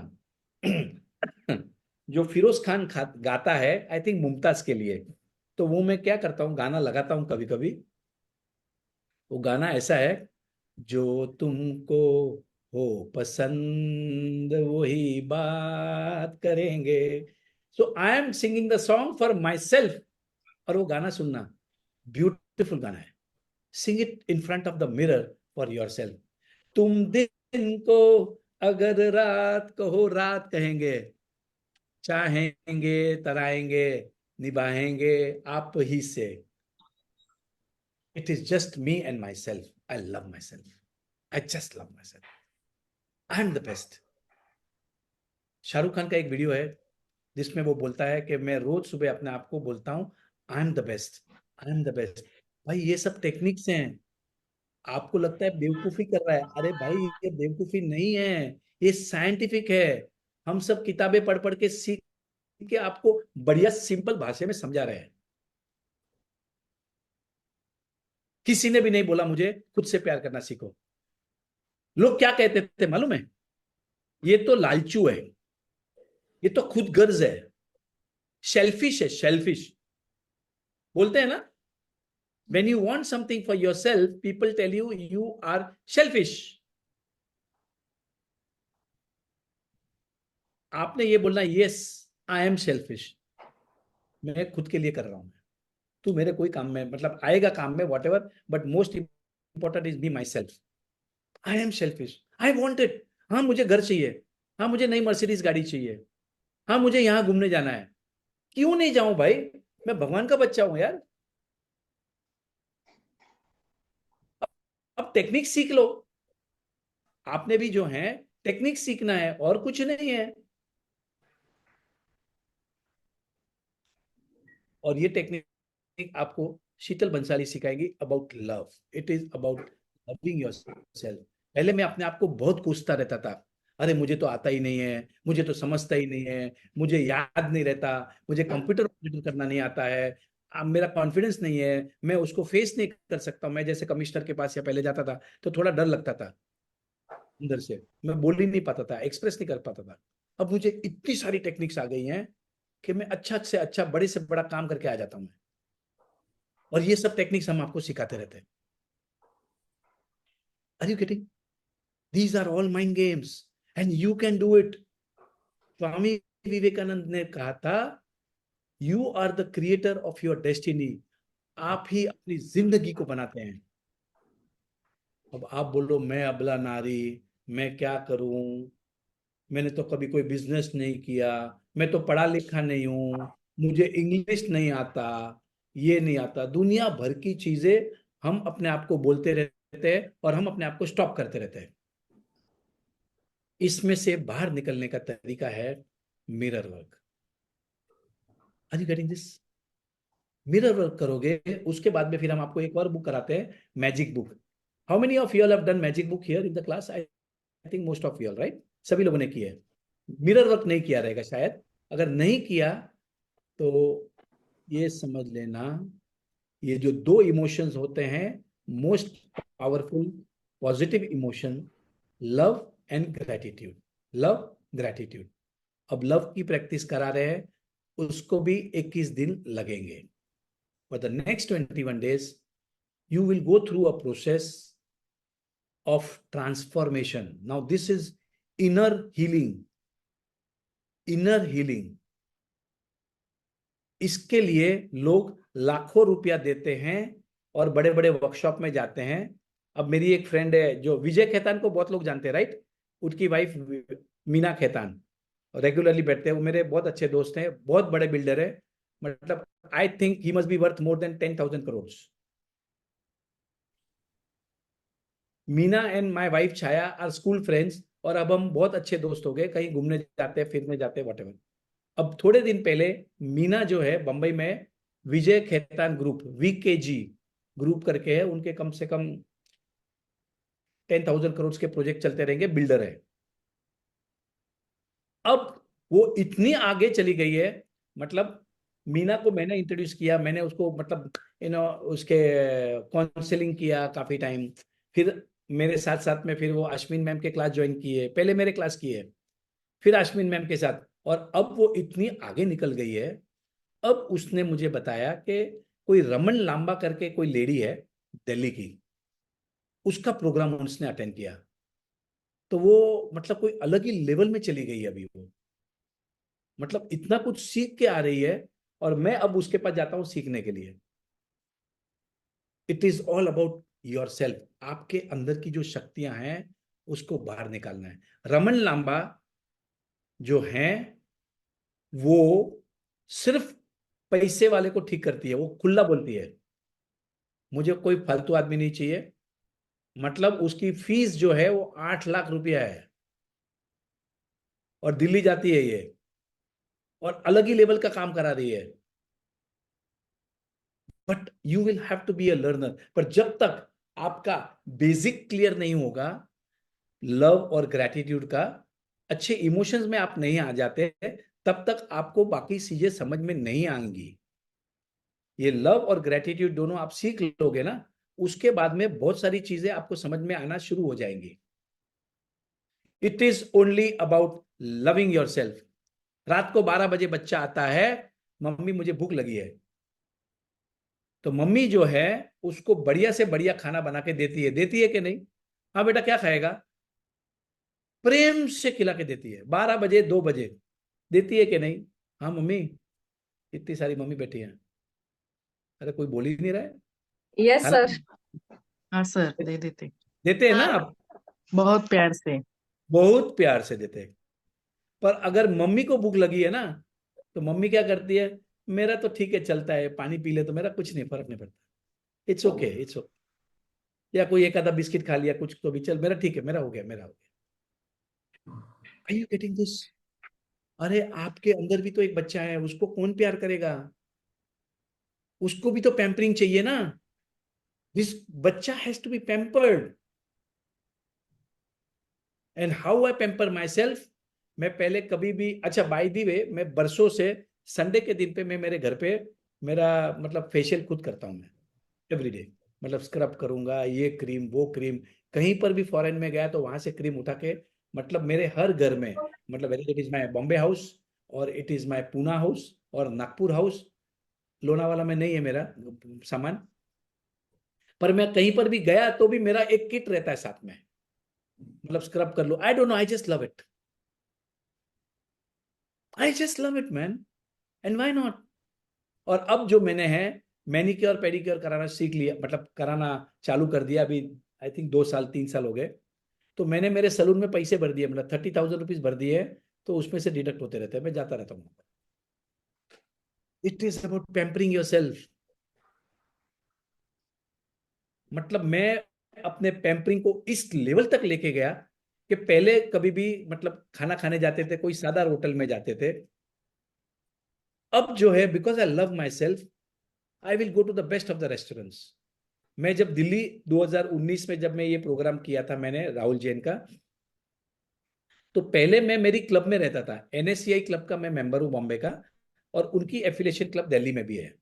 जो फिरोज खान गाता है, आई थिंक मुमताज के लिए। तो वो मैं क्या करता हूँ, गाना लगाता हूँ कभी कभी। वो गाना ऐसा है, जो तुमको हो पसंद वही बात करेंगे। So I am singing the song for myself. और वो गाना सुनना, ब्यूटिफुल गाना है। Sing it in front of the mirror for yourself. तुम दिन को अगर रात कहो, रात कहेंगे, चाहेंगे तराएंगे, निभाएंगे आप ही से। It is just me and my self. I love myself. I just love myself. I am the best. Shahrukh Khan का एक वीडियो है जिसमें वो बोलता है कि मैं रोज सुबह अपने आप को बोलता हूं, आई am the best, I am the best. भाई ये सब टेक्निक्स हैं। आपको लगता है बेवकूफी कर रहा है, अरे भाई ये बेवकूफी नहीं है, ये साइंटिफिक है। हम सब किताबें पढ़ पढ़ के सीख के आपको बढ़िया सिंपल भाषा में समझा रहे हैं। किसी ने भी नहीं बोला मुझे खुद से प्यार करना सीखो। लोग क्या कहते थे मालूम है, ये तो लालचू है, ये तो खुद गर्ज है, शेल्फिश है, शेल्फिश बोलते हैं ना। when you want something for yourself, people tell you you are selfish. आपने ये बोलना, yes I am selfish, मैं खुद के लिए कर रहा हूं। तू मेरे कोई काम में, मतलब आएगा काम में whatever, but most important is be myself. I am selfish. I want it. हाँ मुझे घर चाहिए, हाँ मुझे नई मर्सिडीज गाड़ी चाहिए, हाँ मुझे यहाँ घूमने जाना है। क्यों नहीं जाऊं भाई, मैं भगवान का बच्चा हूं यार। अब टेक्निक सीख लो। आपने भी जो है टेक्निक सीखना है, और कुछ नहीं है। और ये टेक्निक आपको शीतल बंसाली सिखाएगी about love. It is about loving yourself. पहले मैं अपने आप को बहुत कोसता रहता था, अरे मुझे तो आता ही नहीं है, मुझे तो समझता ही नहीं है, मुझे याद नहीं रहता, मुझे कंप्यूटर ऑपरेट करना नहीं आता है, अब मेरा कॉन्फिडेंस नहीं है, मैं उसको फेस नहीं कर सकता। मैं जैसे कमिश्नर के पास या पहले जाता था तो थोड़ा डर लगता था अंदर से, मैं बोल ही नहीं पाता था, एक्सप्रेस नहीं कर पाता था। अब मुझे इतनी सारी टेक्निक्स आ गई हैं कि मैं अच्छा से अच्छा, बड़े से बड़ा काम करके आ जाता हूं मैं। और ये सब टेक्निक्स हम आपको सिखाते रहते हैं। Are you getting? These are all mind games and you can do it. Swami Vivekananda ने कहा था, you are the creator of your destiny. आप ही अपनी जिंदगी को बनाते हैं। अब आप बोलो मैं अबला नारी, मैं क्या करूं, मैंने तो कभी कोई बिजनेस नहीं किया, मैं तो पढ़ा लिखा नहीं हूं, मुझे इंग्लिश नहीं आता, ये नहीं आता, दुनिया भर की चीजें हम अपने आप को बोलते रहते हैं और हम अपने आप को स्टॉप करते रहते हैं। इसमें से बाहर निकलने का तरीका है mirror work. Are you getting this? Mirror work करोगे, उसके बाद में फिर हम आपको एक और बुक कराते हैं, magic book. How many of you all have done magic book here in the class? I think most of you all, right? सभी लोगों ने किया है। मिरर वर्क नहीं किया रहेगा शायद। अगर नहीं किया तो ये समझ लेना, ये जो दो इमोशंस होते हैं most powerful positive emotion, love and gratitude. Love, gratitude. अब लव की प्रैक्टिस करा रहे हैं, उसको भी 21 दिन लगेंगे। For the next 21 days you will go through a process of transformation. Now this is inner healing. inner healing, इसके लिए लोग लाखों रुपया देते हैं और बड़े बड़े वर्कशॉप में जाते हैं। अब मेरी एक फ्रेंड है जो विजय खेतान को बहुत लोग जानते हैं, राइट? उसकी वाइफ मीना खेतान रेगुलरली बैठते हैं, वो मेरे बहुत अच्छे दोस्त हैं, बहुत बड़े बिल्डर है। मतलब I think he must be worth more than 10,000 crores। Meena and my wife Chhaya are school friends, और अब हम बहुत अच्छे दोस्त हो गए, कहीं घूमने जाते हैं, फिरने जाते हैं, व्हाटएवर। अब थोड़े दिन पहले मीना जो है बंबई में विजय खेतान ग्रुप वीकेजी ग्रुप करके है, उनके कम से कम 10,000 करोड़ के प्रोजेक्ट चलते रहेंगे, बिल्डर है। अब वो इतनी आगे चली गई है, मतलब मीना को मैंने इंट्रोड्यूस किया, मैंने उसको मतलब उसके काउंसलिंग किया काफी टाइम, फिर मेरे साथ साथ में फिर वो अश्विन मैम के क्लास ज्वाइन किए, पहले मेरे क्लास किए, फिर अश्विन मैम के साथ, और अब वो इतनी आगे निकल गई है। अब उसने मुझे बताया कि कोई रमन लांबा करके कोई लेडी है दिल्ली की, उसका प्रोग्राम उसने अटेंड किया, तो वो मतलब कोई अलग ही लेवल में चली गई अभी वो, मतलब इतना कुछ सीख के आ रही है, और मैं अब उसके पास जाता हूं सीखने के लिए। It is all about your self, आपके अंदर की जो शक्तियां हैं उसको बाहर निकालना है। रमन लांबा जो हैं वो सिर्फ पैसे वाले को ठीक करती है, वो खुला बोलती है मुझे कोई फालतू आदमी नहीं चाहिए, मतलब उसकी फीस जो है वो 8 लाख रुपया है, और दिल्ली जाती है ये, और अलग ही लेवल का काम करा रही है। But you will have to be a learner, पर जब तक आपका बेसिक क्लियर नहीं होगा लव और ग्रेटिट्यूड का, अच्छे इमोशंस में आप नहीं आ जाते, तब तक आपको बाकी चीजें समझ में नहीं आएंगी। ये लव और ग्रेटिट्यूड दोनों आप सीख लोगे ना, उसके बाद में बहुत सारी चीजें आपको समझ में आना शुरू हो जाएंगी। It is only about loving your self. रात को 12 बजे बच्चा आता है, मम्मी मुझे भूख लगी है, तो मम्मी जो है उसको बढ़िया से बढ़िया खाना बना के देती है कि नहीं? हाँ बेटा क्या खाएगा, प्रेम से खिला के देती है, 12 बजे 2 बजे देती है कि नहीं? हाँ मम्मी, इतनी सारी मम्मी बैठी हैं, अरे कोई बोल ही नहीं रहा है, यस खाना सर। हाँ सर, दे देते, देते हैं ना आप, बहुत प्यार से। बहुत प्यार से देते हैं। पर अगर मम्मी को भूख लगी है ना, तो मम्मी क्या करती है, मेरा तो ठीक है चलता है, पानी पी ले तो मेरा कुछ नहीं, फर्क नहीं पड़ता, इट्स ओके इट्स ओके, या कोई एक आधा बिस्किट खा लिया कुछ तो भी चल, मेरा ठीक है, मेरा हो गया, मेरा हो गया। Are you getting this? अरे आपके अंदर भी तो एक बच्चा है, उसको कौन प्यार करेगा? उसको भी तो पैम्परिंग चाहिए ना। दिस बच्चा has to be pampered. And how I pamper myself, मैं पहले कभी भी, अच्छा बाय द वे, मैं बरसों से संडे के दिन पे मैं मेरे घर पे मेरा मतलब फेशियल खुद करता हूं मैं, एवरीडे, मतलब स्क्रब करूंगा, ये क्रीम वो क्रीम, कहीं पर भी फॉरेन में गया तो वहां से क्रीम उठा के, मतलब मेरे हर घर में, मतलब it is my Bombay house, और it is my Poona house, और नागपुर हाउस, लोनावाला में नहीं है मेरा सामान, पर मैं कहीं पर भी गया तो भी मेरा एक किट रहता है साथ में, मतलब स्क्रब कर लो, I don't know, I just love it, I just love it man, and why not. और अब जो मैंने है मैनिक्योर पेडिक्योर कराना सीख लिया, मतलब कराना चालू कर दिया अभी, आई थिंक 2 साल 3 साल हो गए, तो मैंने मेरे सलून में पैसे भर दिए, मतलब 30,000 रुपीज भर दिए, तो उसमें से डिडक्ट होते रहते हैं, मैं जाता रहता हूँ। It is about pampering your self. मतलब मैं अपने पैम्परिंग को इस लेवल तक लेके गया कि पहले कभी भी मतलब खाना खाने जाते थे, कोई सादा होटल में जाते थे, अब जो है because I love myself, I will go to the best of the restaurants. मैं जब दिल्ली 2019 में जब मैं ये प्रोग्राम किया था मैंने राहुल जैन का, तो पहले मैं मेरी क्लब में रहता था, एनएससीआई क्लब का मैं मेंबर हूं बॉम्बे का, और उनकी एफिलिएशन क्लब दिल्ली में भी है।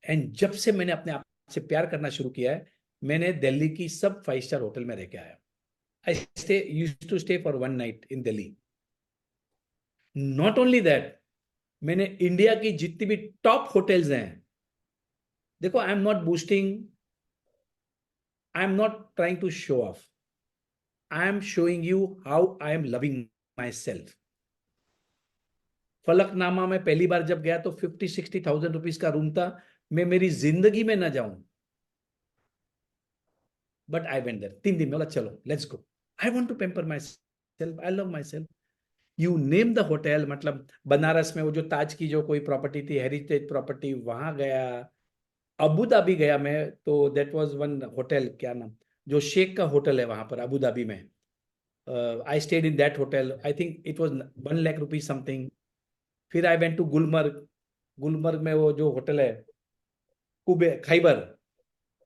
एंड जब से मैंने अपने आप से प्यार करना शुरू किया है, मैंने दिल्ली की सब 5 स्टार होटल में रह के आया। I used to stay for 1 night in Delhi. Not only that, मैंने इंडिया की जितनी भी टॉप होटल्स हैं, देखो I am not boosting, I am not trying to show off, I am showing you how I am loving myself. Falaknuma में पहली बार जब गया तो 50-60,000 रुपीज का रूम था, मैं मेरी जिंदगी में ना जाऊं, बट आई वेंट देयर 3 दिन में, बोला चलो let's go, I want to pamper myself, I love myself. You name the hotel, मतलब बनारस में वो जो ताज की जो कोई प्रॉपर्टी थी, हेरिटेज प्रॉपर्टी, वहां गया, अबू धाबी गया मैं, तो दैट वाज वन होटल, क्या नाम, जो शेख का होटल है वहां पर अबू धाबी में, I stayed in that hotel, I think it was 1 lakh rupees something. फिर I went to Gulmarg. Gulmarg में वो जो होटल है कुबे Khyber,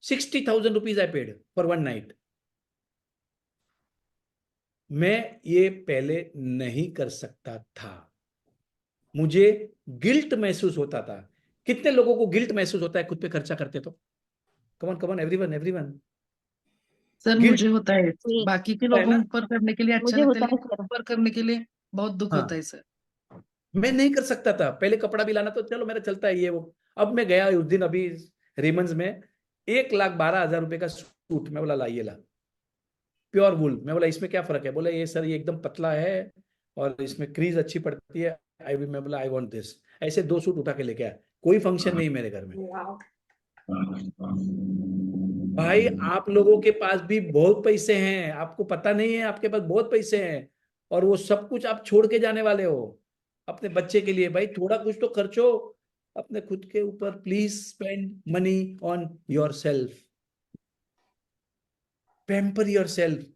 60,000 rupees I paid for 1 night. मैं ये पहले नहीं कर सकता था, मुझे गिल्ट महसूस होता था। कितने लोगों को गिल्ट महसूस होता है खुद पे खर्चा करते तो? कमन कमन एवरीवन एवरीवन। सर गिल्ट मुझे होता है, जी, बाकी के होता है लोगों ना। पर करने के लिए अच्छा मुझे लगता है, होता है लेकिन सर। ऊपर करने के लिए बहुत दुख हाँ, होता है सर। मैं नहीं कर सकता था। पहले कपड़ा भी लाना तो चलो मेरा चलता है ये वो। अब मैं गया उस दिन अभी रेमंड्स में, 1,12,000 रुपए का सूट। मैं बोला लाइए ला, प्योर वूल। मैं बोला इसमें क्या फर्क है? बोला ये सर ये एकदम पतला है और इसमें क्रीज अच्छी पड़ती है। मैं बोला आई वांट दिस। ऐसे 2 सूट उठा के लेके आया। कोई फंक्शन नहीं मेरे घर में। Wow. भाई आप लोगों के पास भी बहुत पैसे हैं, आपको पता नहीं है, आपके पास बहुत पैसे हैं और वो सब कुछ आप छोड़ के जाने वाले हो अपने बच्चे के लिए। भाई थोड़ा कुछ तो खर्चो अपने खुद के ऊपर। Please spend money on yourself, pamper yourself.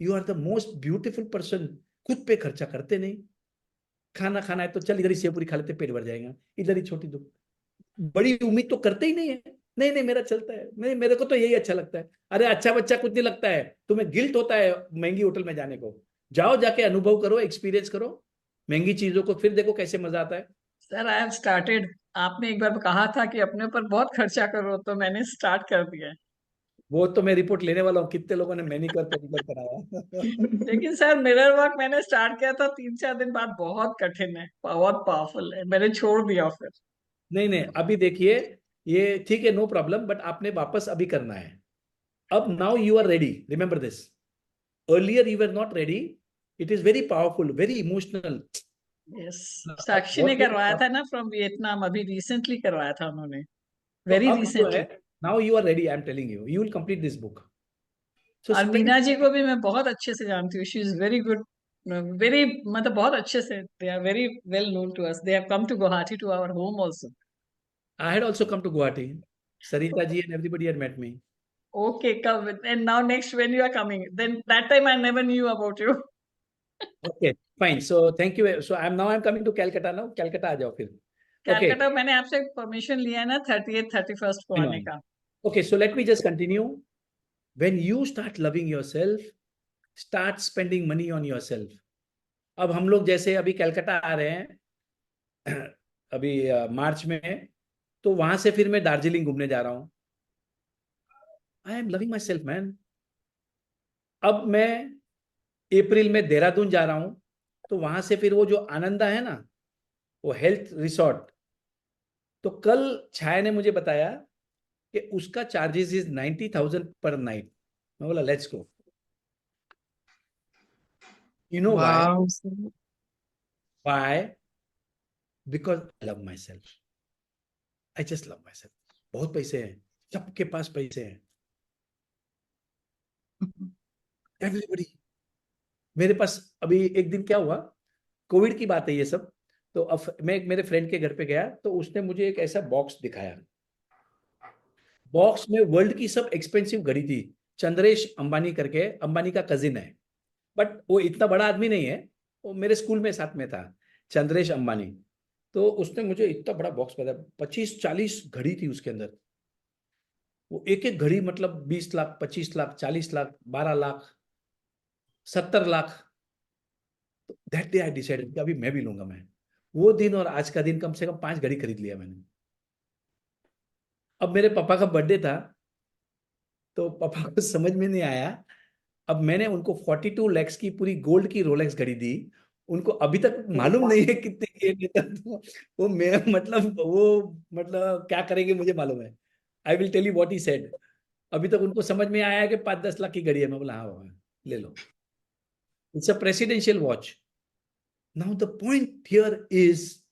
You are the most beautiful person. खुद पे खर्चा करते नहीं। खाना खाना है तो चल इधर ही सेव पूरी खा लेते, पेट भर जाएगा। इधर ही छोटी दो, बड़ी उम्मीद तो करते ही नहीं है। नहीं नहीं मेरा चलता है, नहीं मेरे को तो यही अच्छा लगता है। अरे अच्छा बच्चा कुछ नहीं लगता है, तुम्हें गिल्ट होता है महंगी होटल में जाने को। जाओ जाके अनुभव करो, एक्सपीरियंस करो महंगी चीजों को, फिर देखो कैसे मजा आता है। Sir I have started. आपने एक बार कहा था कि अपने ऊपर बहुत खर्चा करो, तो मैंने स्टार्ट कर दिया है। वो तो मैं रिपोर्ट लेने वाला हूँ, कितने लोगों ने मैनिक्योर पेडिक्योर कराया। लेकिन सर मिरर वर्क मैंने स्टार्ट किया था, 3-4 दिन बाद बहुत कठिन है, बहुत पावरफुल है, मैंने छोड़ दिया फिर। नहीं नहीं अभी देखिए, ये ठीक है, नो प्रॉब्लम, बट आपने वापस अभी करना है। अब now you are ready, remember this. Earlier you were not ready. It is very powerful, very emotional. Yes, Sakshi ने करवाया था ना फ्रॉम वियतनाम, अभी रिसेंटली करवाया था उन्होंने, तो वेरी अब जो है, recently. Now you are ready, I am telling you, you will complete this book. So और स्पेंड। मीना जी को भी मैं बहुत अच्छे से जानती हूँ, she is very good, very, मतलब बहुत अच्छे से, they are very well known to us, they have come to Guwahati to our home also. I had also come to Guwahati. Sarita ji and everybody had met me. Okay, come with, and now next when you are coming, then that time I never knew about you. Okay, fine. So thank you. So I'm coming to Calcutta now. Calcutta आ जाओ फिर. Okay. Calcutta मैंने आपसे permission लिया है ना 30th 31st को I know. आने का। Okay, so let me just continue. When you start loving yourself, start spending money on yourself. अब हम लोग जैसे अभी कलकत्ता आ रहे हैं अभी मार्च में, तो वहां से फिर मैं दार्जिलिंग घूमने जा रहा हूँ। आई am loving my self man. अब मैं अप्रैल में देहरादून जा रहा हूं, तो वहां से फिर वो जो आनंदा है ना, वो हेल्थ रिसोर्ट, तो कल छाया ने मुझे बताया कि उसका चार्जेस इज 90,000 पर नाइट। मैं बोला let's go. You know why? वाह sir. Why? Because I love myself. I just love myself. बहुत पैसे हैं, सबके पास पैसे हैं, एवरीबडी। मेरे पास अभी एक दिन क्या हुआ, कोविड की बात है ये सब, तो अब मैं मेरे फ्रेंड के घर पे गया, तो उसने मुझे एक ऐसा बॉक्स दिखाया। बॉक्स में वर्ल्ड की सब एक्सपेंसिव घड़ी थी। चंद्रेश अंबानी करके, अंबानी का कजिन है, बट वो इतना बड़ा आदमी नहीं है, वो मेरे स्कूल में साथ में था, चंद्रेश अंबानी। तो उसने मुझे इतना बड़ा बॉक्स बताया, 25-40 घड़ी थी उसके अंदर। वो एक एक घड़ी मतलब 20 lakh, 25 lakh, 40 lakh, 12 lakh, 70 lakh. That day I decided कि अभी मैं भी लूंगा। मैं वो दिन और आज का दिन कम से कम 5 घड़ी खरीद लिया मैंने। अब मेरे पापा का बर्थडे था, तो पापा को समझ में नहीं आया। अब मैंने उनको 42 lakhs की पूरी गोल्ड की रोलेक्स घड़ी दी। उनको अभी तक मालूम नहीं है कितने की है, तो वो मैं मतलब क्या करेंगे मुझे मालूम है। I will tell you what he said. अभी तक उनको समझ में आया है कि 5-10 लाख की घड़ी है। मैं बोला हाँ बाबा ले लो, it's a presidential watch. Now the point here is,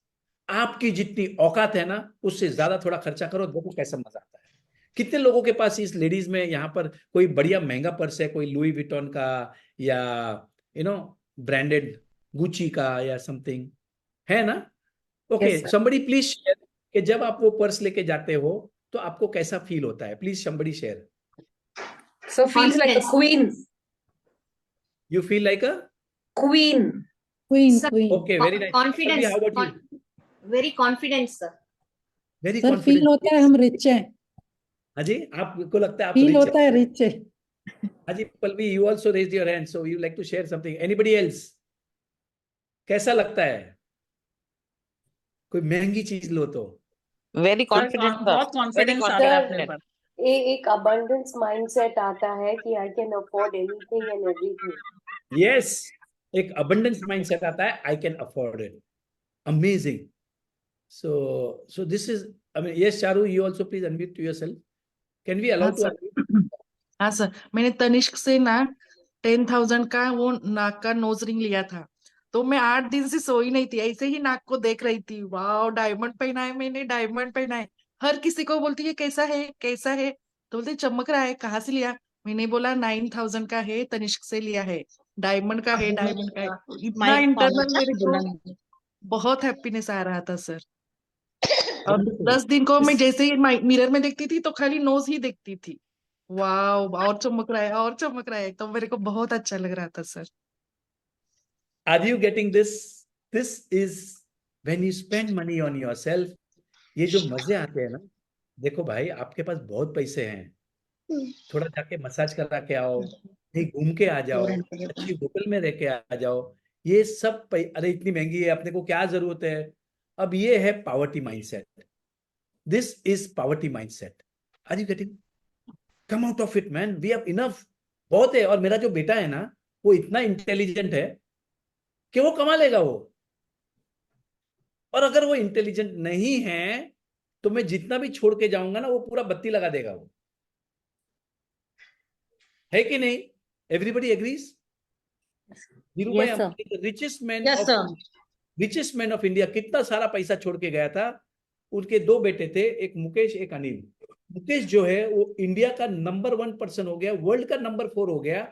आपकी जितनी औकात है ना, उससे ज्यादा थोड़ा खर्चा करो, देखो कैसा मजा आता है। कितने लोगों के पास इस लेडीज में यहाँ पर कोई बढ़िया महंगा पर्स है, कोई लुई विटॉन का या ब्रांडेड गुची का या समथिंग है ना? Okay, sir. Somebody please share कि जब आप वो पर्स लेके जाते हो तो आपको कैसा फील होता है। Please somebody share. So feels like a Confidence. queen. You feel like a Queen. Queen Sir, queen okay, very nice. confidence. How about you? Very confident, sir. Very sir feel होता है हम rich हैं, हाँ जी, आपको लगता है आप feel rich होता है? है रिच है। हाँ जी, Pallavi, you also raise your hand, so you like to share something. Anybody else? कैसा लगता है? कोई महंगी चीज लो तो वेरी सर कॉन्फिडेंट सर, बहुत वेरी कॉन्फिडेंस आता है अपने कॉन्फिडेंट। ऊपर। एक अबंडेंस माइंडसेट आता है कि I can afford anything and everything. Yes, एक अबंडेंस माइंडसेट आता है, I can afford it. Amazing. So this is, I mean, yes Charu, you also please unmute yourself. Can we allow हाँ to sir. Unmute? हाँ sir, मैंने तनिष्क से ना 10,000 का वो नाक का नोज रिंग लिया था। तो मैं 8 दिन से सोई नहीं थी, ऐसे ही नाक को देख रही थी। वाह, डायमंड पहना है मैंने, डायमंड पहना है। हर किसी को बोलती है कैसा है कैसा है, तो बोलते चमक रहा है, कहाँ से लिया? मैंने बोला 9,000 का है, तनिष्क से लिया है, डायमंड का है, डायमंड का है। तो इतना इंटरनल मेरे को बहुत हैप्पीनेस आ रहा था सर। और 10 दिन को मैं जैसे ही मिरर में देखती थी तो खाली नोज ही देखती थी। वाह, और चमक रहा है और चमक रहा है, तो मेरे को बहुत अच्छा लग रहा था sir. Are you getting this? This is when you spend money on yourself. ये जो मजे आते हैं ना, देखो भाई, आपके पास बहुत पैसे हैं, थोड़ा जाके मसाज करा के आओ, कहीं घूम के आ जाओ, अच्छी होटल में रह के आ जाओ। ये सब अरे इतनी महंगी है, अपने को क्या जरूरत है? अब ये है poverty mindset. This is poverty mindset. Are you getting? Come out of it man, we have enough. बहुत है। और मेरा जो बेटा है ना, वो इतना इंटेलिजेंट है कि वो कमा लेगा वो। और अगर वो इंटेलिजेंट नहीं है तो मैं जितना भी छोड़ के जाऊंगा ना, वो पूरा बत्ती लगा देगा वो। है कि नहीं? Everybody agrees? Dhirubhai Yes, sir. Ambani, richest man yes of sir. Richest man of India, कितना सारा पैसा छोड़ के गया था। उनके दो बेटे थे, एक मुकेश, एक अनिल। मुकेश जो है वो इंडिया का नंबर 1 पर्सन हो गया, वर्ल्ड का नंबर 4 हो गया।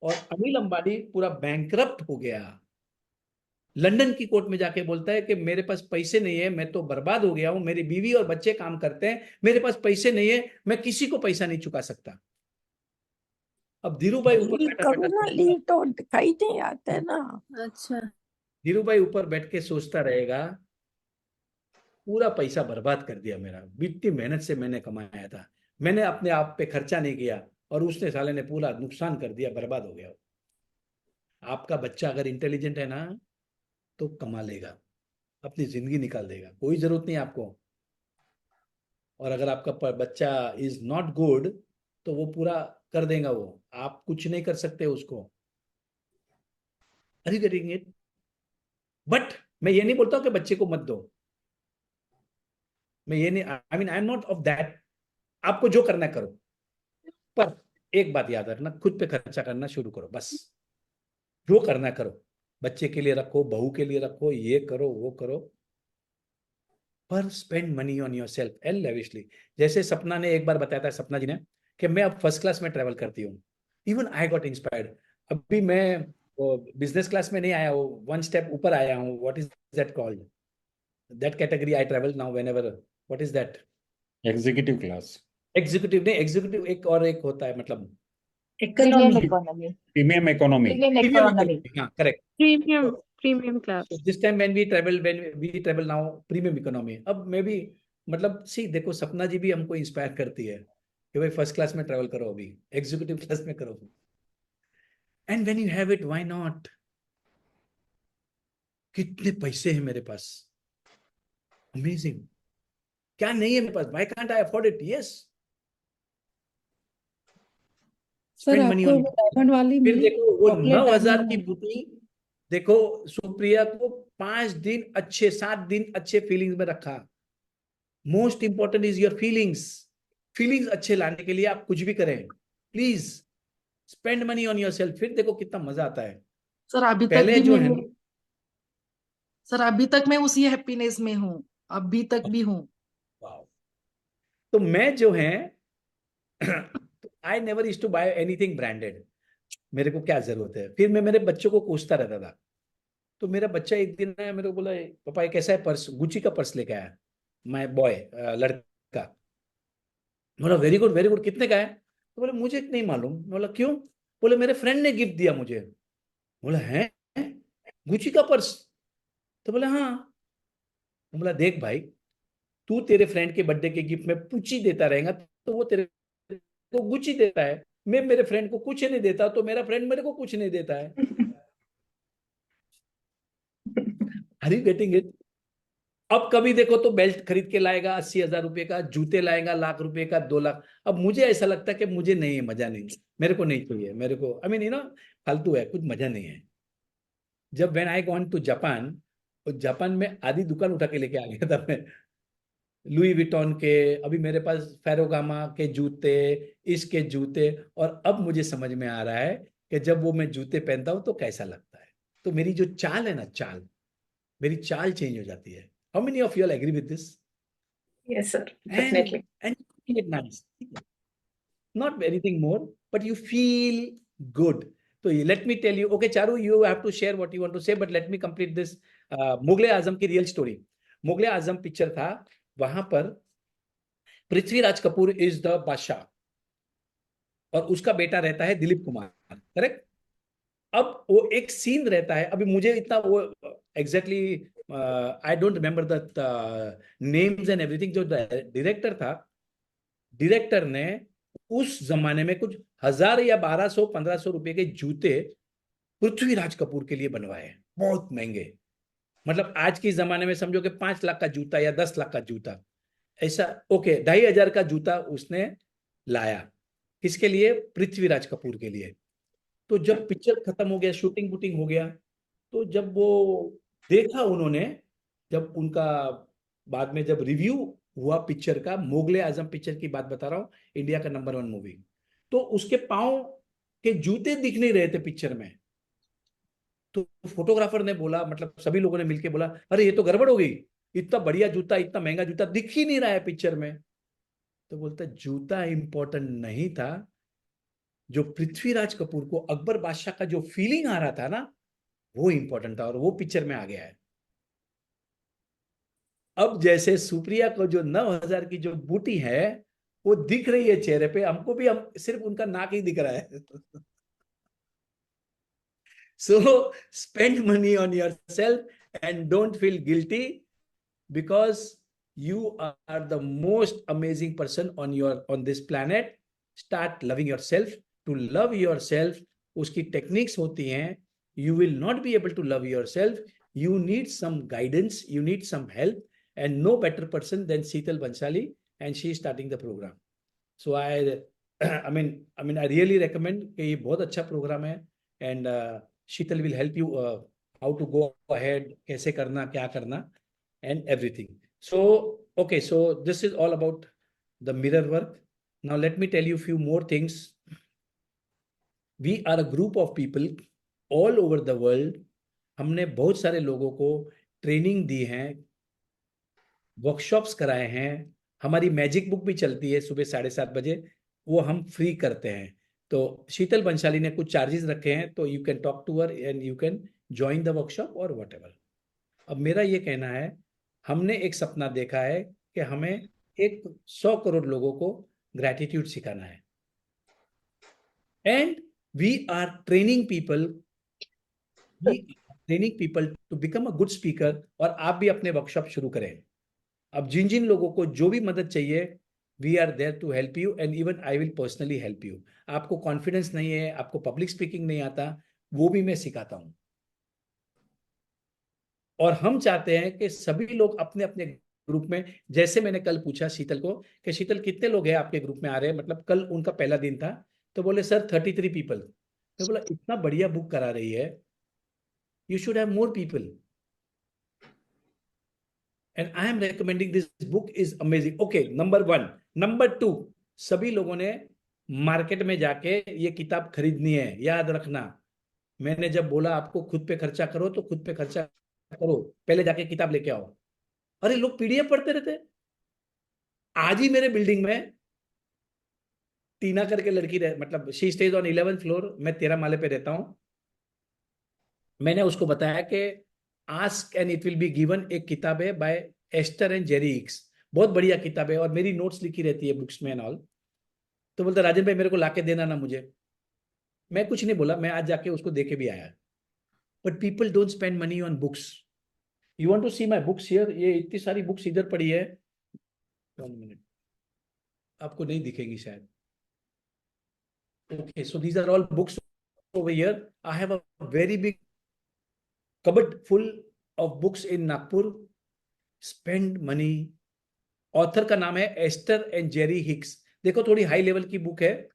और अनिल अंबानी पूरा बैंकरप्ट हो गया। लंदन की कोर्ट में जाके बोलता है कि मेरे पास पैसे नहीं है, मैं तो बर्बाद हो गया हूं, मेरी बीवी और बच्चे काम करते हैं, मेरे पास पैसे नहीं है, मैं किसी को पैसा नहीं चुका सकता। अब धीरूभाई ऊपर बैठा करो ना, बैठा ली तो दिखाई नहीं आता है ना। अच्छा। धीरूभाई ऊपर बैठ के सोचता रहेगा, पूरा पैसा बर्बाद कर दिया मेरा, इतनी मेहनत से मैंने कमाया था, मैंने अपने आप पे खर्चा नहीं किया, और उसने साले ने पूरा नुकसान कर दिया, बर्बाद हो गया। आपका बच्चा अगर इंटेलिजेंट है ना, तो कमा लेगा, अपनी जिंदगी निकाल देगा, कोई जरूरत नहीं आपको। और अगर आपका बच्चा इज नॉट गुड, तो वो पूरा कर देगा, वो आप कुछ नहीं कर सकते उसको। Are you getting it? But मैं ये नहीं बोलता हूं कि बच्चे को मत दो, मैं ये नहीं, I mean I am not of that. आपको जो करना है करो, पर एक बात याद रखना, खुद पे खर्चा करना शुरू करो बस। जो करना है करो, बच्चे के लिए रखो, बहू के लिए रखो, ये करो वो करो, पर spend money on yourself and lavishly. जैसे सपना ने एक बार बताया था, सपना जी ने, कि मैं अब फर्स्ट क्लास में ट्रेवल करती हूँ। Even I got inspired. अभी मैं बिजनेस क्लास में नहीं आया हूँ, वन स्टेप ऊपर आया हूँ। What is that called? That category I travel now whenever. What is that? Executive class. Executive नहीं, एग्जीक्यूटिव एक और एक होता है, मतलब Premium economy. Premium economy. Premium premium economy. Economy. हाँ, correct. Premium class. So this time when we travel now premium economy। अब मैं भी, मतलब सी देखो, सपना जी भी हमको इंस्पायर करती है कि भाई फर्स्ट क्लास में ट्रेवल करो, अभी एग्जीक्यूटिव क्लास में करो। And when you have it, why not? कितने पैसे हैं मेरे पास, अमेजिंग। क्या नहीं है मेरे पास? Why can't I afford it? Yes, sir spend money आपको ऑन। वो डायमंड वाली फिर मिली, देखो वो चॉकलेट 9,000 डायमंड की वाली। बुकिंग, देखो सुप्रिया को 5 दिन अच्छे, 7 दिन अच्छे फीलिंग्स में रखा। Most important is your feelings. Feelings अच्छे लाने के लिए आप कुछ भी करें, please spend money on yourself. फिर देखो कितना मजा आता है। सर अभी तक पहले भी जो मैं, है ना, सर अभी तक मैं उसी हैप्पीनेस में हूँ, अभी तक भी हूँ। वाओ। तो मैं जो है I never used to buy anything branded. मेरे को क्या जरूरत है? फिर मैं मेरे बच्चों को कोसता रहता था। तो मेरा बच्चा एक दिन आया, मेरे को बोला, पापा ये कैसा है पर्स? गुची का पर्स लेके आया, माय बॉय, लड़का। बोला वेरी गुड वेरी गुड, कितने का है? तो बोले मुझे नहीं मालूम। बोला क्यों? बोले मेरे फ्रेंड ने गिफ्ट दिया मुझे। बोला है, गुची का पर्स? तो बोले हाँ। बोला देख भाई, तू तेरे फ्रेंड के बर्थडे के गिफ्ट में पूची देता रहेगा तो वो तेरे को गुची देता है, मैं मेरे फ्रेंड को कुछ नहीं देता तो मेरा फ्रेंड मेरे को कुछ नहीं देता है। Are you getting it? अब कभी देखो तो बेल्ट खरीद के लाएगा 80,000 रुपए का, जूते लाएगा लाख रुपए का, 2 लाख। अब मुझे ऐसा लगता है कि मुझे नहीं है, मजा नहीं, मेरे को नहीं चाहिए, मेरे को आई मीन फालतू है, कुछ मजा नहीं है। जब when I gone to Japan, तो जापान में आधी दुकान उठा के लेके आ गया था मैं, लुई विटॉन के, अभी मेरे पास फेरोगामा के जूते, इसके जूते, और अब मुझे समझ में आ रहा है कि जब वो मैं जूते पहनता हूं तो कैसा लगता है। तो मेरी जो चाल है ना, चाल, मेरी चाल चेंज हो जाती है। How many of you agree with this? Yes, sir. and Definitely. and you feel nice, not anything more, but you feel good. So let me tell you, okay Charu, you have to share what you want to say, but let me complete this Mughal e आजम की real story. Mughal e आजम picture था, वहां पर Prithviraj Kapoor is the बादशाह और उसका बेटा रहता है दिलीप कुमार, करेक्ट? अब वो एक सीन रहता है, अभी मुझे इतना वो exactly I don't remember the names and everything. जो डायरेक्टर था, डायरेक्टर ने उस जमाने में कुछ 1000 या 1200-1500 रुपए के जूते पृथ्वीराज कपूर के लिए बनवाए, बहुत महंगे। मतलब आज के जमाने में समझो कि 5 लाख का जूता या 10 लाख का जूता, ऐसा। ओके, 2500 का जूता उसने लाया, किसके लिए? पृथ्वीराज कपूर के लिए। तो जब पिक्चर खत्म हो गया, शूटिंग वूटिंग हो गया, तो जब वो देखा उन्होंने, जब उनका बाद में जब रिव्यू हुआ पिक्चर का, मुगले आजम पिक्चर की बात बता रहा हूँ, इंडिया का नंबर 1 मूवी, तो उसके पांव के जूते दिख नहीं रहे थे पिक्चर में। तो फोटोग्राफर ने बोला, मतलब सभी लोगों ने मिलकर बोला, अरे ये तो गड़बड़ हो गई, इतना बढ़िया जूता, इतना महंगा जूता दिख ही नहीं रहा है पिक्चर में। तो बोलता जूता इंपॉर्टेंट नहीं था, जो पृथ्वीराज कपूर को अकबर बादशाह का जो फीलिंग आ रहा था ना, वो इंपॉर्टेंट था, और वो पिक्चर में आ गया है। अब जैसे सुप्रिया को जो 9000 की जो बूटी है वो दिख रही है चेहरे पे, हमको भी, हम सिर्फ उनका नाक ही दिख रहा है। So spend money on yourself and don't feel guilty, because you are the most amazing person on this planet. Start loving yourself. To love yourself, उसकी techniques होती हैं। You will not be able to love yourself. You need some guidance. You need some help, and no better person than Sheetal Bhansali, and she is starting the program. So I mean I really recommend कि ये बहुत अच्छा program है, and Sheetal will help you how to go ahead, कैसे करना, क्या करना, and everything. So okay, so this is all about the mirror work. Now let me tell you a few more things. We are a group of people all over the world. हमने बहुत सारे लोगों को training दी है, workshops कराए हैं, हमारी magic book भी चलती है सुबह 7:30 बजे, वो हम फ्री करते हैं। तो शीतल बंशाली ने कुछ चार्जेस रखे हैं, तो you can talk to her and you can join the workshop और व्हाटएवर। अब मेरा ये कहना है, हमने एक सपना देखा है कि हमें 100 करोड़ लोगों को ग्रैटिट्यूड सिखाना है, and we are training people to become a good speaker. और आप भी अपने वर्कशॉप शुरू करें। अब जिन जिन लोगों को जो भी मदद चाहिए, we are there to help you, and even I will personally help you. आपको कॉन्फिडेंस नहीं है, आपको पब्लिक स्पीकिंग नहीं आता, वो भी मैं सिखाता हूं। और हम चाहते हैं कि सभी लोग अपने अपने ग्रुप में, जैसे मैंने कल पूछा शीतल को कि शीतल कितने लोग हैं आपके ग्रुप में आ रहे हैं, मतलब कल उनका पहला दिन था, तो बोले सर 33 पीपल। मैं बोला इतना बढ़िया बुक करा रही है, you should have more people, and I am recommending this book is amazing. Okay, number 1. number 2, सभी लोगों ने मार्केट में जाके ये किताब खरीदनी है। याद रखना, मैंने जब बोला आपको खुद पे खर्चा करो, तो खुद पे खर्चा करो, पहले जाके किताब लेके आओ। अरे लोग पीडीएफ पढ़ते रहते। आज ही मेरे बिल्डिंग में टीना करके लड़की रहे, मतलब she stage on 11th floor, मैं 13 माले पे रहता हूं। मैंने उसको बताया कि ask and it will be given, एक किताब है बाय एस्टर एंड जेरी इक्स, बहुत बढ़िया किताब है, और मेरी नोट्स लिखी रहती है बुक्स में एंड ऑल। तो बोलता राजन भाई मेरे को लाके देना ना मुझे। मैं कुछ नहीं बोला, मैं आज जाके उसको दे के भी आया। But people don't spend money on books, you want to see my books here? ये इतनी सारी बुक्स इधर पड़ी है, 1 मिनट, आपको नहीं दिखेगी शायद। Okay, so these are all books over here. I have a very big cupboard full of books in Nagpur. Spend money. Author का नाम है एस्टर एंड जेरी हिक्स। देखो थोड़ी हाई लेवल की बुक है,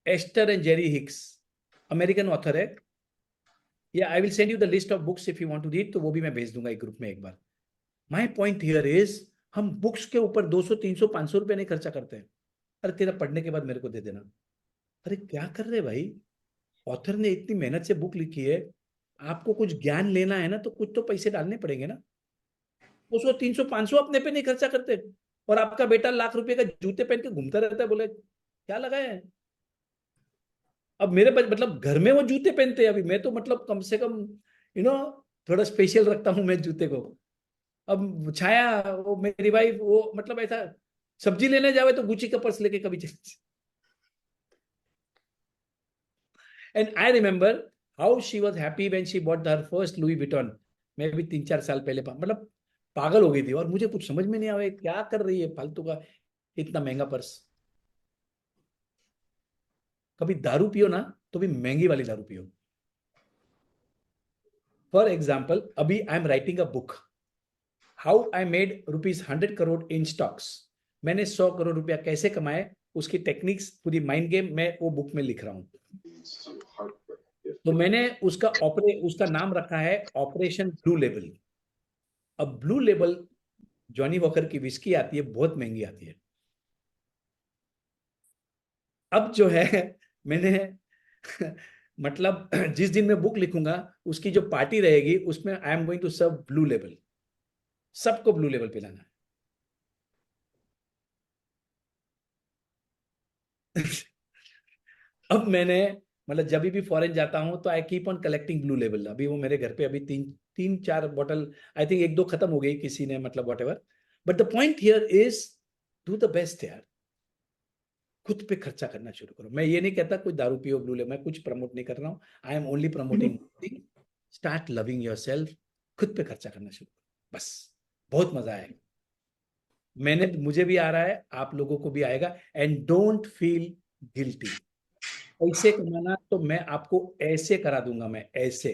Esther and Jerry Hicks, American author है। या I will send you the list of books if you want to read, तो वो भी मैं भेज दूंगा एक ग्रुप में एक बार। माय पॉइंट हियर इज, हम बुक्स के ऊपर 200 300 500 रुपए नहीं खर्चा करते हैं। अरे तेरा पढ़ने के बाद मेरे को दे देना। अरे क्या कर रहे भाई, ऑथर ने इतनी मेहनत से बुक लिखी है, आपको कुछ ज्ञान लेना है ना तो कुछ तो पैसे डालने पड़ेंगे ना। 200 300 500 अपने पे नहीं खर्चा करते, और आपका बेटा लाख रुपए का जूते पहन के घूमता रहता है, बोले क्या लगाए हैं। अब मेरे मतलब घर में वो जूते पहनते हैं, अभी मैं तो मतलब कम से कम थोड़ा स्पेशल रखता हूं मैं जूते को। अब छाया वो मेरी वाइफ, वो मतलब ऐसा सब्जी लेने जावे तो गुची का पर्स लेके कभी चले। And I remember how she was happy when she bought her first Louis Vuitton. मैं भी 3-4 साल पहले मतलब पागल हो गई थी, और मुझे कुछ समझ में नहीं आया क्या कर रही है फालतू का इतना महंगा पर्स। कभी दारू पियो ना तो भी महंगी वाली दारू पियो। फॉर एग्जाम्पल, अभी I am writing a book, how I made ₹100 crore in stocks. मैंने 100 करोड़ रुपया कैसे कमाए, उसकी टेक्निक्स पूरी माइंड गेम मैं वो बुक में लिख रहा हूं। तो मैंने उसका नाम रखा है ऑपरेशन ब्लू लेबल। अब ब्लू लेबल जॉनी वॉकर की विस्की आती है, बहुत महंगी आती है। अब जो है मैंने मतलब जिस दिन मैं बुक लिखूंगा उसकी जो पार्टी रहेगी उसमें I am going to serve blue label, सबको ब्लू लेबल पिलाना है। अब मैंने मतलब जब भी फॉरेन जाता हूं तो आई keep on collecting blue label. अभी वो मेरे घर पे अभी 3-4 बोतल, आई थिंक 1-2 खत्म हो गई, किसी ने मतलब whatever. But the point here is do the best यार, खुद पे खर्चा करना शुरू करो। मैं ये नहीं कहता कोई दारू पियो ब्लू लेबल, मैं कुछ प्रमोट नहीं कर रहा हूँ, I am only promoting start loving yourself. खुद पे खर्चा करना शुरू करो, बस बहुत मजा आएगा। मुझे भी आ रहा है, आप लोगों को भी आएगा। And don't feel guilty. पैसे कमाना तो मैं आपको ऐसे करा दूंगा, मैं ऐसे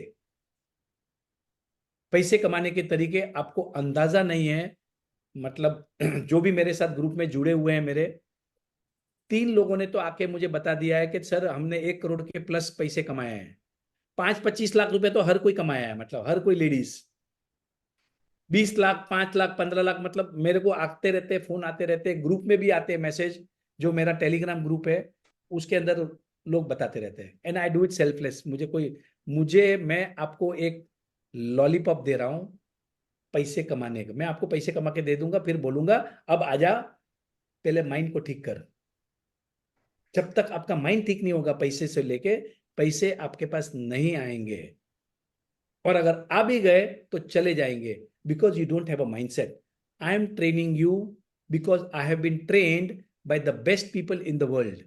पैसे कमाने के तरीके आपको अंदाजा नहीं है। मतलब जो भी मेरे साथ ग्रुप में जुड़े हुए हैं, मेरे 3 लोगों ने तो आके मुझे बता दिया है कि सर हमने 1 करोड़ के प्लस पैसे कमाए हैं। 5-25 लाख रुपए तो हर कोई कमाया है, मतलब हर कोई लेडीज। 20 लाख, 5 लाख, 15 लाख, मतलब मेरे को आते रहते, फोन आते रहते, ग्रुप में भी आते हैं मैसेज, जो मेरा टेलीग्राम ग्रुप है उसके अंदर लोग बताते रहते हैं। And I do it selfless. मैं आपको एक लॉलीपॉप दे रहा हूं पैसे कमाने का। मैं आपको पैसे कमा के दे दूंगा, फिर बोलूंगा अब आजा पहले माइंड को ठीक कर। जब तक आपका माइंड ठीक नहीं होगा पैसे से लेके, पैसे आपके पास नहीं आएंगे। और अगर आ भी गए तो चले जाएंगे, because you don't have a mindset. I am training you because I have been trained by the best people in the world.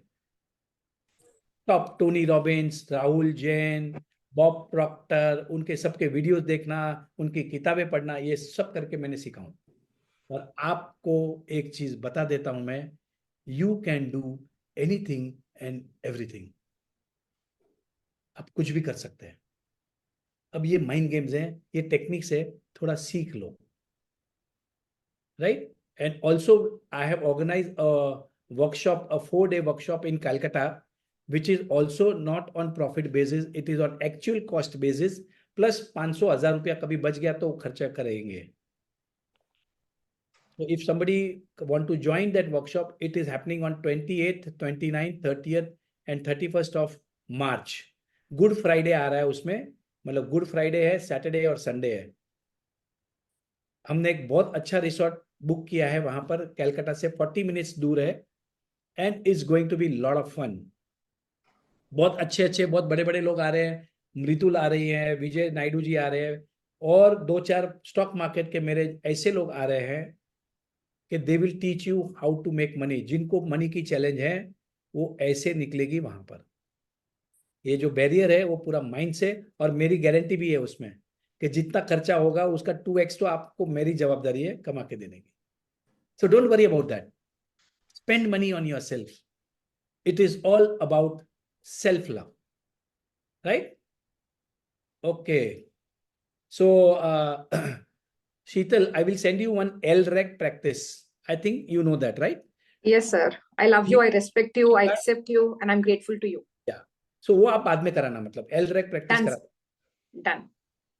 Top Tony Robbins, Rahul Jain, Bob Proctor, उनके सबके वीडियोस देखना, उनकी किताबें पढ़ना, ये सब करके मैंने सीखा हूं। और आपको एक चीज बता देता हूं मैं, you can do anything and everything. आप कुछ भी कर सकते हैं। अब ये माइंड गेम्स हैं, ये टेक्निक्स है, थोड़ा सीख लो, right? And also I have organise a workshop, a 4-day workshop in Calcutta, which is also not on profit basis, it is on actual cost basis, plus 500,000 रुपया कभी बच गया तो खर्चा करेंगे। So if somebody want to join that workshop, it is happening on 28th, 29th, 30th and 31st of March. Good Friday आ रहा है उसमें, मतलब गुड फ्राइडे है, सैटरडे और संडे है। हमने एक बहुत अच्छा रिसोर्ट बुक किया है वहां पर, कैलकाटा से 40 मिनट्स दूर है, and is going to be lot of fun. बहुत अच्छे बहुत बड़े लोग आ रहे हैं, मृदुल आ रही है, विजय नायडू जी आ रहे हैं, और 2-4 स्टॉक मार्केट के मेरे ऐसे लोग आ रहे हैं कि they will teach you how to make money. जिनको मनी की चैलेंज है वो ऐसे निकलेगी वहां पर। ये जो बैरियर है वो पूरा माइंड से, और मेरी गारंटी भी है उसमें कि जितना खर्चा होगा उसका 2x तो आपको मेरी जवाबदारी है कमा के देने की. So don't worry about that. Spend money on yourself. It is all about self-love. Right? Okay. So, Sheetal, I will send you one LREC practice. I think you know that, right? Yes, sir. I love you, I respect you, I accept you, and I'm grateful to you. Yeah. So वो आप बाद में कराना, मतलब LREC practice Done. करा. Done.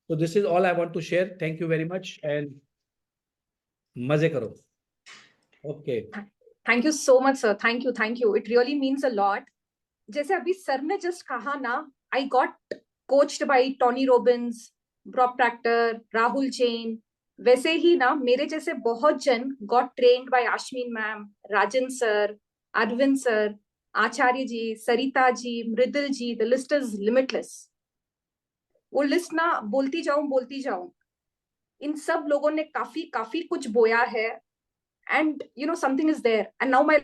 So this is all I want to share. Thank you very much and मजे करो. Okay. Thank you so much, sir. Thank you. Thank you. It really means a lot. जैसे अभी sir ने just कहा ना, I got coached by Tony Robbins, Bob Proctor, Rahul Jain. वैसे ही ना मेरे जैसे बहुत जन got trained by Ashmin ma'am, Rajan sir, Arvind sir, Acharya ji, Sarita ji, Mridul ji. The list is limitless. वो लिस्ट ना बोलती जाऊं. इन सब लोगों ने काफी कुछ बोया है. And you know, something is there. And now my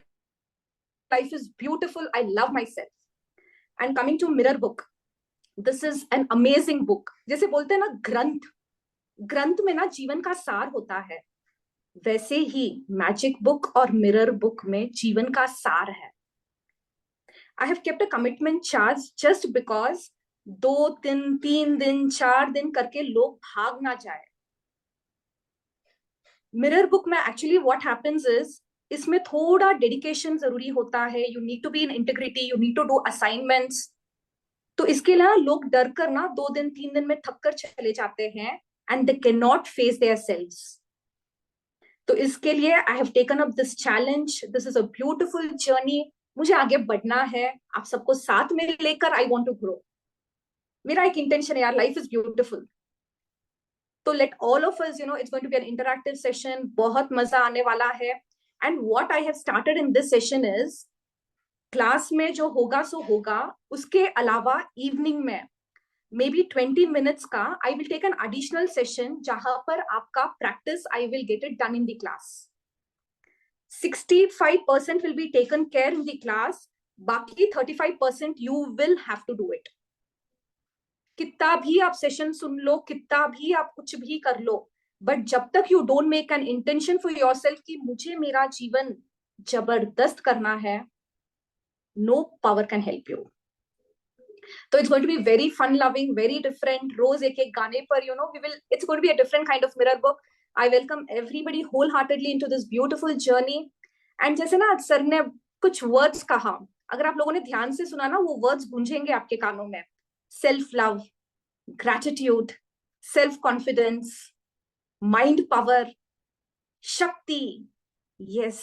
life is beautiful. I love myself. And coming to Mirror Book, this is an amazing book. जैसे बोलते हैं ना ग्रंथ में ना जीवन का सार होता है, वैसे ही मैजिक बुक और मिरर बुक में जीवन का सार है. I have kept a commitment charge just because 2 दिन, 3 दिन, 4 दिन करके लोग भाग ना जाए. मिरर बुक में एक्चुअली व्हाट हैपेंस इज, इसमें थोड़ा डेडिकेशन जरूरी होता है. You need to be in integrity, you need to do assignments. तो इसके लिए लोग डर कर ना 2 दिन 3 दिन में थक कर चले जाते हैं and they can not face their selves. तो इसके लिए I have taken up this challenge. This is a beautiful journey. मुझे आगे बढ़ना है, आप सबको साथ में लेकर आई वांट टू ग्रो. मेरा एक इंटेंशन है यार, लाइफ इज ब्यूटिफुल. तो let all of us, you know, it's going to be an interactive session. बहुत मजा आने वाला है. And what I have started in this session is, class में जो होगा सो होगा, उसके अलावा इवनिंग में maybe 20 minutes का I will take an additional session जहां पर आपका practice I will get it done in the class. 65% will be taken care in the class. बाकी 35% you will have to do it. कितना भी आप session सुन लो, कितना भी आप कुछ भी कर लो, बट जब तक you don't make an intention for yourself कि मुझे मेरा जीवन जबरदस्त करना है, no power can help you. तो it's going to be very fun loving, very different. रोज एक एक गाने पर, you know, we will, it's going to be a different kind of mirror book. I welcome everybody whole heartedly into this beautiful journey. And जैसे ना आज sir ने कुछ वर्ड्स कहा, अगर आप लोगों ने ध्यान से सुना ना, वो वर्ड्स गूंजेंगे आपके कानों में. Self love, gratitude, self-confidence, mind power, शक्ति. yes,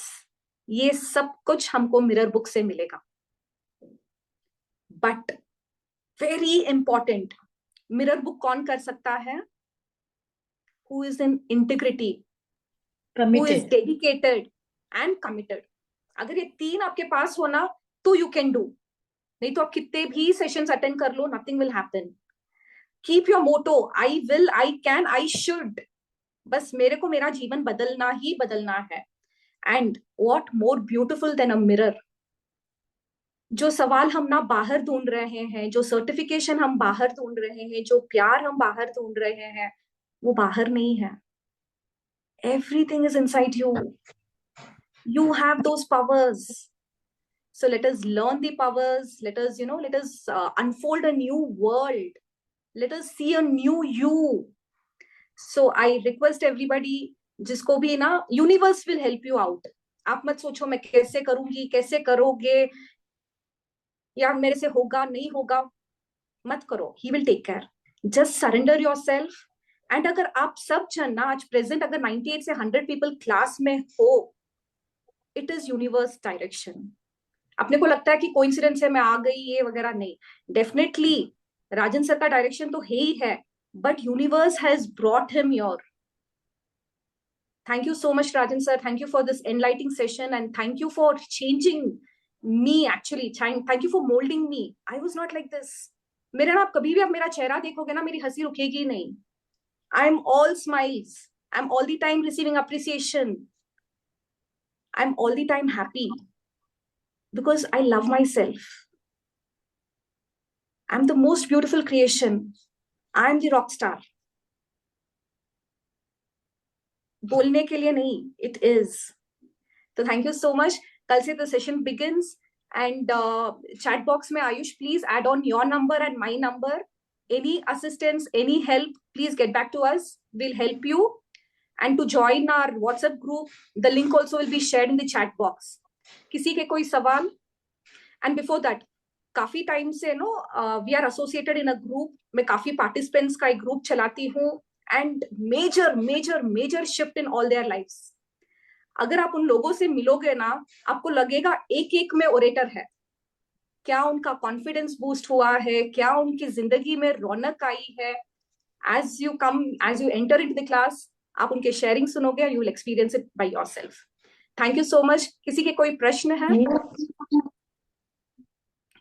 ये सब कुछ हमको मिरर बुक से मिलेगा. But very important, mirror book कौन कर सकता है? who is in integrity, who is dedicated and committed. अगर ये 3 आपके पास हो ना, तो you can do. नहीं तो आप कितने भी सेशंस अटेंड कर लो, nothing will happen. Keep your motto, I will, I can, I should. बस मेरे को मेरा जीवन बदलना ही बदलना है. And what more beautiful than a mirror? जो सवाल हम ना बाहर ढूंढ रहे हैं, जो सर्टिफिकेशन हम बाहर ढूंढ रहे हैं, जो प्यार हम बाहर ढूंढ रहे हैं, वो बाहर नहीं है. Everything is inside you. You have those powers. So let us learn the powers. Let us, you know, let us unfold a new world. Let us see a new you. So I request everybody, जिसको भी ना, universe will help you out. आप मत सोचो मैं कैसे करूंगी, कैसे करोगे, या मेरे से होगा नहीं होगा, मत करो. He will take care. Just surrender yourself. And अगर आप सब जन ना आज प्रेजेंट, अगर 98 से 100 people क्लास में हो, it is universe direction. अपने को लगता है कि कोइंसिडेंस है, मैं आ गई ये वगैरह, नहीं. डेफिनेटली राजन सर का डायरेक्शन तो है ही है, but universe has brought him your. Thank you so much Rajan sir. Thank you for this enlightening session and thank you for changing me. Actually thank you for moulding me. I was not like this. मेरे ना, आप कभी भी आप मेरा चेहरा देखोगे ना, मेरी हंसी रुकेगी नहीं. I am all smiles. I am all the time receiving appreciation. I am all the time happy because I love myself. I'm the most beautiful creation. I'm the rock star. बोलने के लिए नहीं, it is. तो thank you so much. कल से the session begins and chat box में Ayush please add on your number and my number. Any assistance, any help, please get back to us. We'll help you. And to join our WhatsApp group, the link also will be shared in the chat box. किसी के कोई सवाल? And before that, काफी time से we are associated in a group. मैं काफी participants का एक group चलाती हूँ and major shift in all their lives. अगर आप उन लोगों से मिलोगे ना, आपको लगेगा एक में ओरेटर है. क्या उनका कॉन्फिडेंस बूस्ट हुआ है, क्या उनकी जिंदगी में रौनक आई है. as you enter into the class, आप उनके शेयरिंग सुनोगे, you will experience it by yourself. Thank you so much. किसी के कोई प्रश्न है?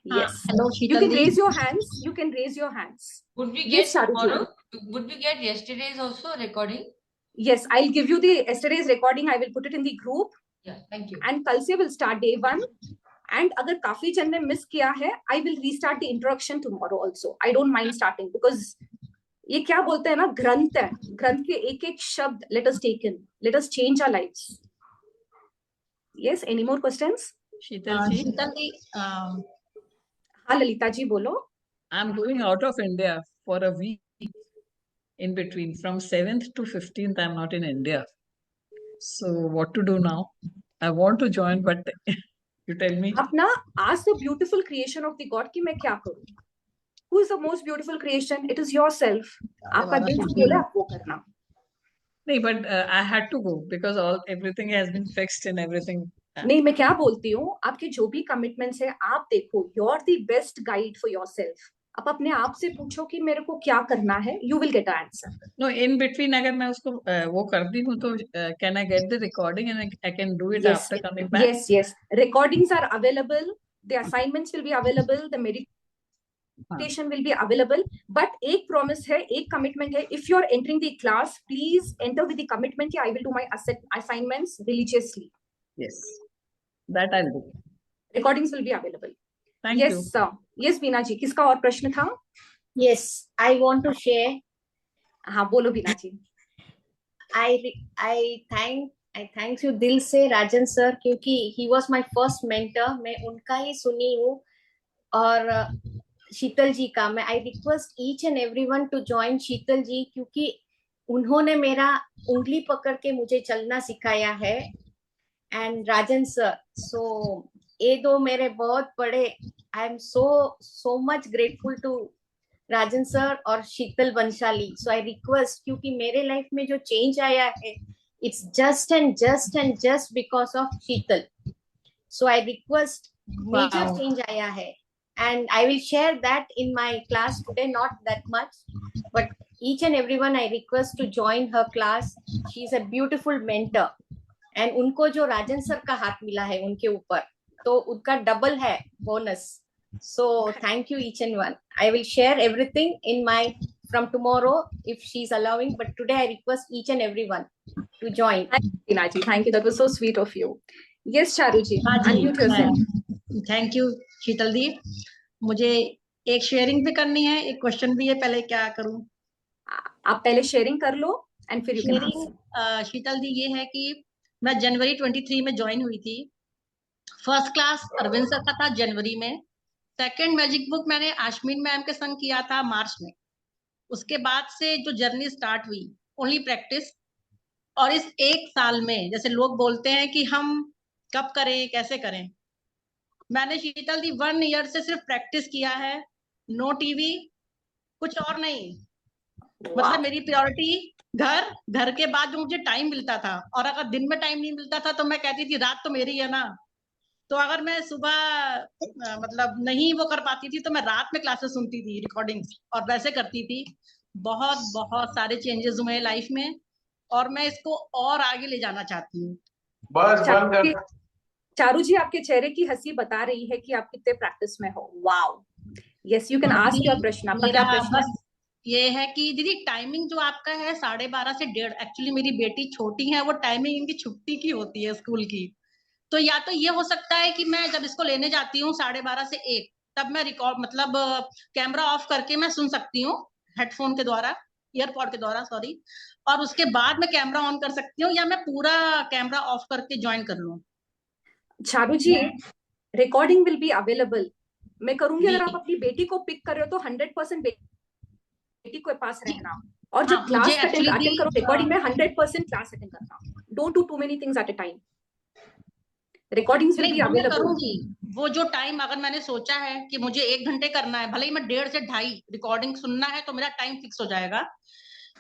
Yes. Hello, You Sheetal can ji. raise your hands. You can raise your hands. Would we Yes, get Sharuji. tomorrow? Would we get yesterday's also recording? Yes, I'll give you the yesterday's recording. I will put it in the group. Yeah, thank you. And कल से will start day 1. And अगर काफी जन ने miss किया है, I will restart the introduction tomorrow also. I don't mind starting because ये क्या बोलते हैं ना, ग्रंथ है. ग्रंथ के एक शब्द let us take in. Let us change our lives. Yes, any more questions? Sheetal ji, हाँ ललिता जी बोलो. I'm going out of India for a week in between. From 7th to 15th, I'm not in India. So what to do now? I want to join, but you tell me. आप ना ask the beautiful creation of the God कि मैं क्या करूँ. Who is the most beautiful creation? It is yourself. आपका दिल जो बोले आप वो करना. No, but I had to go because everything has been fixed and everything. नहीं, मैं क्या बोलती हूँ, आपके जो भी कमिटमेंट्स है, आप देखो, you're the best guide for yourself. आप अपने आप से पूछो कि मेरे को क्या करना है, you will get an answer. No, in between अगर मैं उसको वो करती हूँ तो can I get the recording and I can do it Yes, after coming back? yes. Recordings are available. The assignments will be available. The meditation will be available. But एक promise है, एक commitment है. If you are entering the class, please enter with the commitment कि I will do my assignments religiously. Yes, that I'll do. Recordings will be available. Thank yes, you. sir. Yes, बीना जी, किसका और प्रश्न था? Yes, I want to share. हाँ बोलो बीना जी. I thank you दिल से राजन sir, क्योंकि he was my first mentor. मैं उनका ही सुनी हूँ. और शीतल जी का मैं I request each and everyone to join शीतल जी, क्योंकि उन्होंने मेरा उंगली पकड़ के मुझे चलना सिखाया है. And राजन सर, so ये दो मेरे बहुत बड़े, I am so much grateful to Rajan sir और शीतल बंशाली. So I request, क्योंकि मेरे लाइफ में जो चेंज आया है, it's just because of Sheetal. So I request, major change आया है. And I will share that in my class today, not that much, but each and everyone I request to join her class. She is a beautiful mentor. And उनको जो राजन sir का हाथ मिला है उनके ऊपर, तो उनका डबल है bonus. So thank you each and one. I will share everything in my from tomorrow if she's allowing, but today I request each and everyone to join. Thank you. That was so sweet of you. Yes, Charuji. Unmute yourself. Thank you Sheetal दी. मुझे एक sharing भी करनी है, एक question भी है. पहले क्या करूं? आप पहले शेयरिंग कर लो एंड फिर शेयरिंग शीतल दी ये है कि मैं जनवरी 23 में ज्वाइन हुई थी. फर्स्ट क्लास अरविंद सर का था जनवरी में. सेकंड मैजिक बुक मैंने आश्मीन मैम के संग किया था मार्च में. उसके बाद से जो जर्नी स्टार्ट हुई, ओनली प्रैक्टिस. और इस एक साल में जैसे लोग बोलते हैं कि हम कब करें, कैसे करें, मैंने शीतल दी 1 ईयर से सिर्फ प्रैक्टिस किया है. नो टीवी, कुछ और नहीं. मतलब मेरी प्रायोरिटी घर के बाद जो मुझे टाइम मिलता था, और अगर दिन में टाइम नहीं मिलता था तो मैं कहती थी रात तो मेरी है ना. तो अगर मैं सुबह मतलब नहीं वो कर पाती थी तो मैं रात में क्लासेस सुनती थी, रिकॉर्डिंग्स, और वैसे करती थी. बहुत सारे चेंजेस हुए लाइफ में, और मैं इसको और आगे ले जाना चाहती हूँ. बस चारू जी, आपके चेहरे की हंसी बता रही है कि आप कितने प्रैक्टिस में हो. Wow. Yes, you can ask your प्रश्न. आपका क्या प्रश्न है? ये है कि दीदी टाइमिंग जो आपका है 12:30 से 1:30, एक्चुअली मेरी बेटी छोटी है, वो टाइमिंग इनकी छुट्टी की होती है स्कूल की. तो या तो ये हो सकता है कि मैं जब इसको लेने जाती हूँ 12:30 से 1, तब मैं रिकॉर्ड मतलब कैमरा ऑफ करके मैं सुन सकती हूँ हेडफोन के द्वारा. एयरपोर्ट के दौरान, सॉरी, और उसके बाद मैं कैमरा ऑन कर सकती हूँ या मैं पूरा कैमरा ऑफ करके ज्वाइन कर लूँ? चारू जी, रिकॉर्डिंग विल बी अवेलेबल। मैं करूंगी, जी अगर आप अपनी बेटी को पिक कर रहे हो तो 100% बेटी के पास रहना, और जब हाँ, क्लास मुझे अटेंड एक्चुअली करो रिकॉर्डिंग में 100% क्लास अटेंड करना। Don't do too many things at a time. Recordings will नहीं, बी वो मैं अवेलेबल। करूंगी। वो जो टाइम अगर मैंने सोचा है कि मुझे 1 घंटे करना है, भले ही मैं 1.5 से 2.5 रिकॉर्डिंग सुनना है तो मेरा टाइम फिक्स हो जाएगा,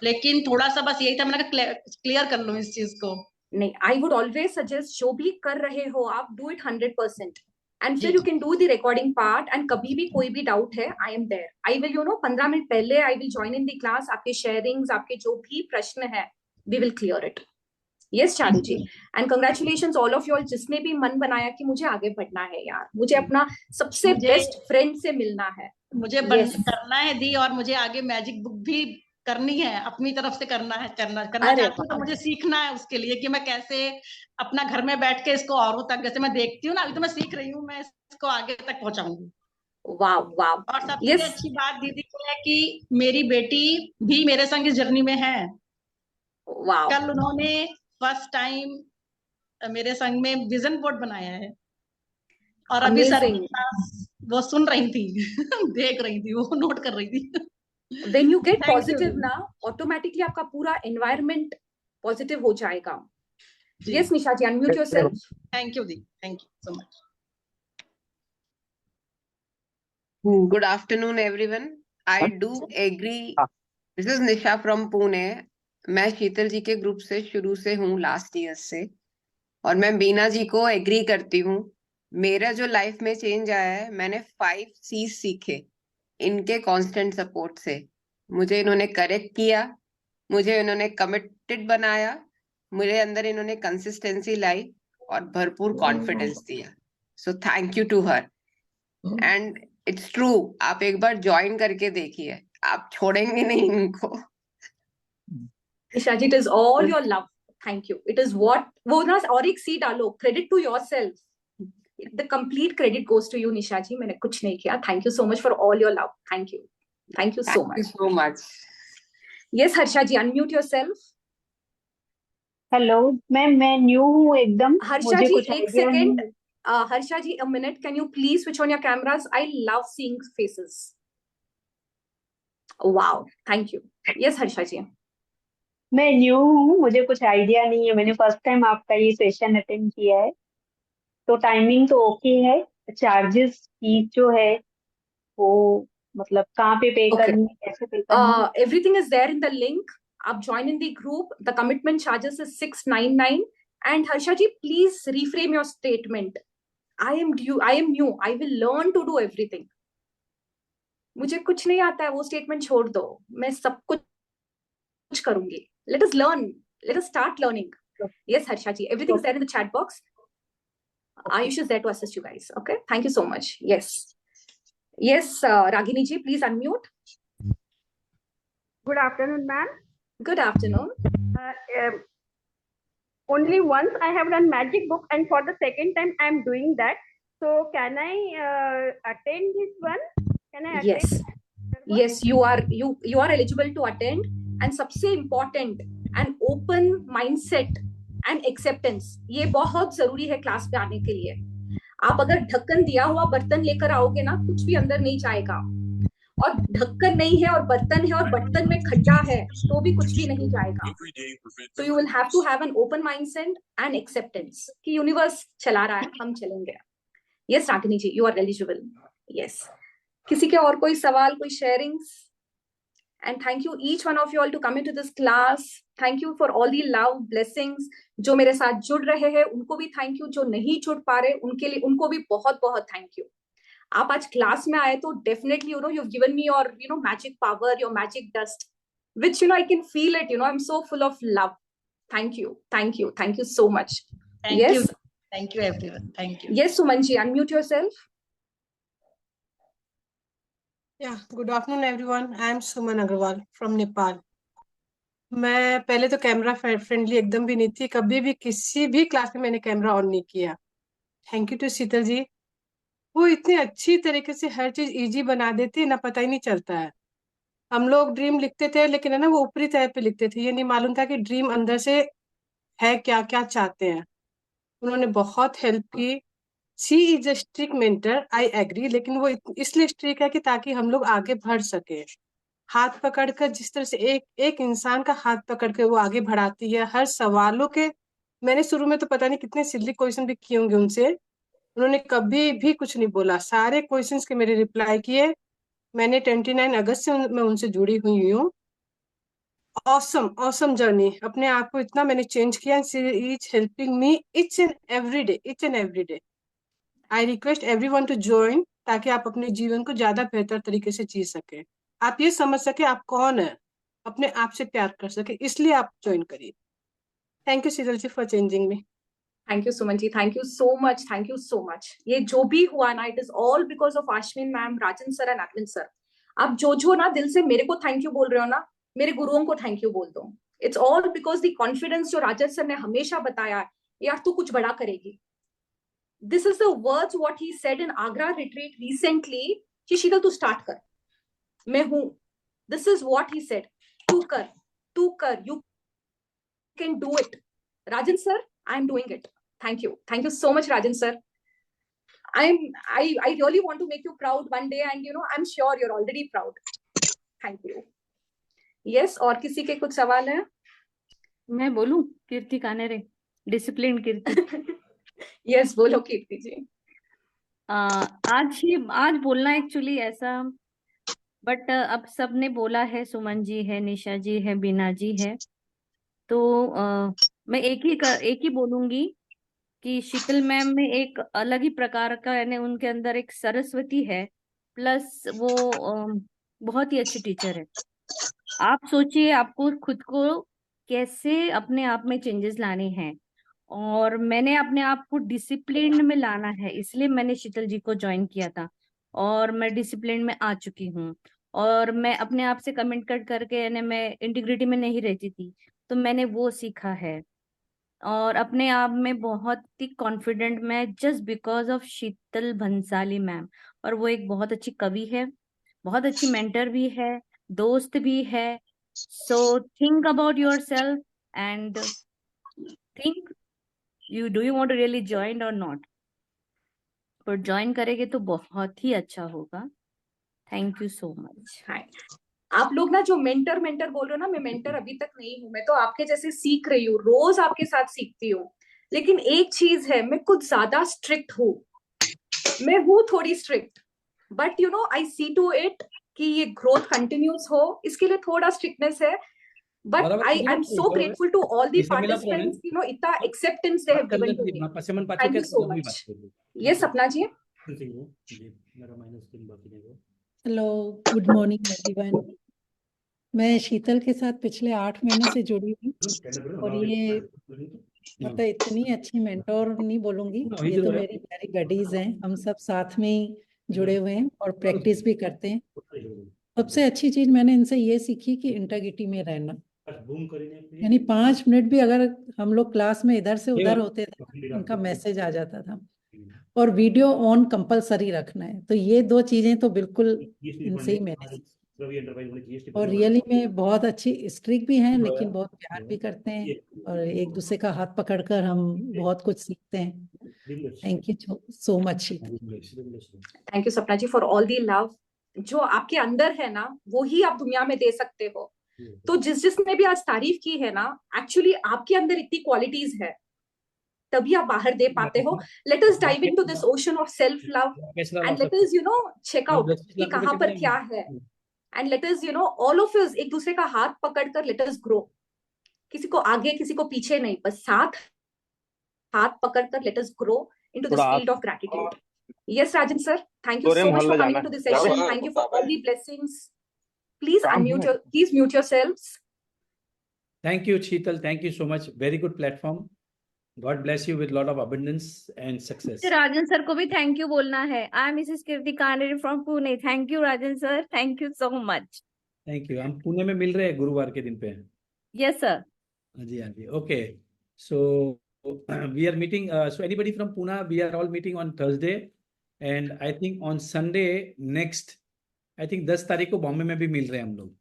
लेकिन थोड़ा सा बस यही था, मैंने कहा क्लियर कर लूं इस चीज को। नहीं, आई वुड ऑलवेज सजेस्ट, जो भी कर रहे हो आप, डू इट 100%, एंड जी फिर you can do the recording part. And कभी भी कोई भी डाउट है, I am there. I will 15 minute पहले I will join in the class. आपके शेयरिंग्स, आपके जो भी प्रश्न है, we will clear it. Yes Charu ji, and congratulations all of you all, जिसने भी मन बनाया कि मुझे आगे बढ़ना है यार, मुझे अपना सबसे मुझे बेस्ट फ्रेंड से मिलना है। मुझे Yes. करना है दी, और मुझे आगे मैजिक बुक भी करनी है, अपनी तरफ से करना है, करना अरे चाहती हूँ। तो मुझे सीखना है उसके लिए कि मैं कैसे अपना घर में बैठ के इसको औरों तक, जैसे मैं देखती हूँ ना, अभी तो मैं सीख रही हूँ, मैं इसको आगे तक पहुंचाऊंगी। वाह वाह। और सबसे यस, अच्छी बात दीदी को है कि मेरी बेटी भी मेरे संग इस जर्नी में है। वाह, कल उन्होंने फर्स्ट टाइम मेरे संग में विजन बोर्ड बनाया है, और अभी सर की अमेजिंग। क्लास वो सुन रही थी देख रही थी, वो नोट कर रही थी। When you get thank you positive ना, ऑटोमेटिकली आपका पूरा एनवायरनमेंट पॉजिटिव हो जाएगा। जी। Yes Nisha ji, unmute yourself. Thank you दी, thank you so much. Good afternoon, everyone. I do agree. This is Nisha from Pune. मैं शीतल जी के ग्रुप से शुरू से हूँ, लास्ट ईयर से, और मैं बीना जी को एग्री करती हूँ। मेरा जो लाइफ में चेंज आया है, मैंने 5 C सीखे इनके कांस्टेंट सपोर्ट से। मुझे इन्होंने करेक्ट किया, मुझे इन्होंने कमिटेड बनाया, मुझे अंदर इन्होंने कंसिस्टेंसी लाई और भरपूर कॉन्फिडेंस दिया। So thank you to her. And it's true, आप एक बार ज्वाइन करके देखिए, आप छोड़ेंगे नहीं इनको। Nisha ji, it is all your love. Thank you. It is what, वो ना, और एक सी डालो, credit to yourself. The complete credit goes to you Nisha ji, मैंने कुछ नहीं किया। Thank you so much for all your love. Thank you, thank you so much. So much. Yes Harsha ji, unmute yourself. Hello ma'am, मैं new हूँ एकदम, हर्षा मुझे जी कुछ एक आइडिया नहीं सेकेंड, है। हर्षा जी a minute, can you please switch on your cameras? I love seeing faces. Wow, thank you. Yes Harsha जी। मैं new हूँ, मुझे कुछ आइडिया नहीं है, मैंने फर्स्ट टाइम आपका ये सेशन अटेंड किया है। तो टाइमिंग तो ओके है, चार्जेस फीस जो है वो मतलब कहाँ पे पे Okay. करनी है, कैसे पे करनी है? Everything is there in the link. आप join in the group. The commitment charges is 699. And Harsha ji, please reframe your statement. I am new. I will learn to do everything. मुझे कुछ नहीं आता है, वो स्टेटमेंट छोड़ दो, मैं सब कुछ करूंगी। Let us learn. Let us start learning. Yes Harsha ji, everything is there in the chat box. Ayush is there to assist you guys. Okay, thank you so much. Yes, Ragini ji, please unmute. Good afternoon, ma'am. Good afternoon. Only once I have done magic book, and for the second time I am doing that. So can I attend this one? Can I attend? Yes, you are eligible to attend. And सबसे important, an open mindset and acceptance, ये बहुत जरूरी है class पे आने के लिए। आप अगर ढक्कन दिया हुआ बर्तन लेकर आओगे ना, कुछ भी अंदर नहीं जाएगा। और ढक्कन नहीं है और बर्तन है और बर्तन में खड्डा है, तो भी कुछ भी नहीं जाएगा। तो you will have to have an open mindset and acceptance कि यूनिवर्स चला रहा है, हम चलेंगे। Yes Ragini ji, you are eligible. Yes, किसी के और कोई सवाल, कोई sharings? And thank you each one of you all to come into this class. Thank you for all the love, blessings. जो मेरे साथ जुड़ रहे हैं उनको भी thank you, जो नहीं जुड़ पा रहे उनके लिए, उनको भी बहुत बहुत thank you. आप आज क्लास में आए तो definitely you've given me your magic power, your magic dust, which I can feel it. I'm so full of love. Thank you, thank you, thank you so much. Thank you everyone. Thank you. Yes Suman ji, unmute yourself. Yeah, good afternoon everyone. I am Suman Agarwal from Nepal. मैं पहले तो camera friendly एकदम भी नहीं थी, कभी भी किसी भी क्लास में मैंने कैमरा ऑन नहीं किया। थैंक यू टू शीतल जी, वो इतनी अच्छी तरीके से हर चीज इजी बना देती है ना, पता ही नहीं चलता है। हम लोग ड्रीम लिखते थे, लेकिन है ना वो ऊपरी तह पे लिखते थे, ये नहीं मालूम था कि ड्रीम अंदर से है क्या क्या चाहते हैं। उन्होंने बहुत हेल्प की। She is a strict mentor, I agree, लेकिन वो इसलिए स्ट्रिक्ट है कि ताकि हम लोग आगे बढ़ सके। हाथ पकड़कर, जिस तरह से एक एक इंसान का हाथ पकड़ के वो आगे बढ़ाती है हर सवालों के। मैंने शुरू में तो पता नहीं कितने सिली क्वेश्चन भी किए होंगे उनसे, उन्होंने कभी भी कुछ नहीं बोला, सारे क्वेश्चंस के मेरे रिप्लाई किए। मैंने 29 अगस्त से मैं उनसे जुड़ी हुई हूँ। ऑसम ऑसम जर्नी, अपने आप को इतना मैंने चेंज किया। She is helping me each and every day, each and every day. I request everyone to join, ताकि आप अपने जीवन को ज्यादा बेहतर तरीके से जी सके, आप ये समझ सके आप कौन है, अपने आप से प्यार कर सके, इसलिए आप ज्वाइन करिए। Thank you Sheetal ji for changing me. Thank you Suman ji, thank you so much, thank you so much. ये जो भी हुआ ना, it is all because of Ashwin ma'am, Rajan sir and Arvind sir. आप जो ना दिल से मेरे को थैंक यू बोल रहे हो ना, मेरे गुरुओं को थैंक यू बोल दो। It's all because the confidence जो राजन सर ने हमेशा बताया है, यार तू कुछ बड़ा करेगी। This is the words what he said in Agra retreat recently कि शीतल तू स्टार्ट कर, मैं हूं। This is what he said, तू कर, you can do it. Rajan sir, I am doing it. Thank you so much, Rajan sir. I really want to make you proud one day, and I'm sure you're already proud. Thank you. Yes, और किसी के कुछ सवाल है? मैं बोलूं? कीर्ति Kanhere, discipline कीर्ति। Yes, बोलो कीर्ति जी। आज बोलना एक्चुअली ऐसा, बट अब सबने बोला है, सुमन जी है, निशा जी है, बीना जी है, तो मैं एक ही बोलूंगी कि शीतल मैम में एक अलग ही प्रकार का, यानी उनके अंदर एक सरस्वती है, प्लस वो बहुत ही अच्छी टीचर है। आप सोचिए आपको खुद को कैसे अपने आप में चेंजेस लाने हैं, और मैंने अपने आप को डिसिप्लिन में लाना है, इसलिए मैंने शीतल जी को ज्वाइन किया था, और मैं डिसिप्लिन में आ चुकी हूँ। और मैं अपने आप से कमेंट कट करके, यानी मैं इंटीग्रिटी में नहीं रहती थी, तो मैंने वो सीखा है, और अपने आप में बहुत ही कॉन्फिडेंट मैं, just because of Sheetal Bhansali ma'am. और वो एक बहुत अच्छी कवि है, बहुत अच्छी मेंटर भी है, दोस्त भी है। So think about yourself and think do you want to really join और नॉट, पर ज्वाइन करेंगे तो बहुत ही अच्छा होगा। Thank you so much. आप लोग ना जो मेंटर बोल रहे हो ना, मैं मेंटर अभी तक नहीं हूं, मैं तो आपके जैसे सीख रही हूँ, रोज आपके साथ सीखती हूँ। लेकिन एक चीज है, मैं कुछ ज्यादा स्ट्रिक्ट हूँ, मैं हूँ थोड़ी strict, but I see to it कि ये ग्रोथ कंटिन्यूस हो, इसके लिए थोड़ा स्ट्रिक्टनेस है। But I am so grateful to all the participants, इतना acceptance they have given to me. Thank you so much. ये Sapna ji. Hello, good morning everyone. मैं शीतल के साथ पिछले 8 महीने से जुड़ी हूँ, और ये मतलब इतनी अच्छी मेंटोर नहीं बोलूंगी, ये तो मेरी प्यारी गडीज हैं, हम सब साथ में ही जुड़े हुए हैं और प्रैक्टिस भी करते हैं। सबसे अच्छी चीज मैंने इनसे ये सीखी कि इंटीग्रिटी में रहना, यानी 5 मिनट भी अगर हम लोग क्लास में इधर से उधर होते थे, उनका मैसेज आ जाता था, और वीडियो ऑन कंपलसरी रखना है। तो ये 2 चीजें तो बिल्कुल इनसे ही मैंने सीखी, और रियली में बहुत अच्छी स्ट्रिक्ट भी हैं, लेकिन बहुत प्यार भी करते हैं, और एक दूसरे का हाथ पकड़कर हम बहुत कुछ सीखते हैं। Thank you so much. Thank you सपना जी फॉर ऑल दी लव। जो आपके अंदर है ना, वो ही आप दुनिया में दे सकते हो। तो जिसने भी आज तारीफ की है ना, एक्चुअली आपके अंदर इतनी क्वालिटीज है, तभी आप बाहर दे पाते हो। Let us dive into this ocean of self love, and let us check out कि कहां पर क्या है, and let us all of us एक दूसरे का हाथ पकड़कर लेट अस ग्रो। किसी को आगे किसी को पीछे नहीं, बस साथ हाथ पकड़कर let us grow into this field of gratitude. Yes, Rajan sir. Thank you so much for coming to this session. Thank you for all the blessings. Please mute yourselves. Thank you, Sheetal. Thank you so much. Very good platform. God bless you with lot of abundance and success. Rajan sir को भी thank you बोलना है। I am Mrs Kirti Kanere from Pune. Thank you Rajan sir, thank you so much. Thank you. हम पुणे में मिल रहे हैं गुरुवार के दिन पे। Yes sir. हाँ जी। Okay, so we are meeting. So anybody from Pune, we are all meeting on Thursday, and I think on Sunday next I think 10 तारीख को बॉम्बे में भी मिल रहे हैं हम लोग।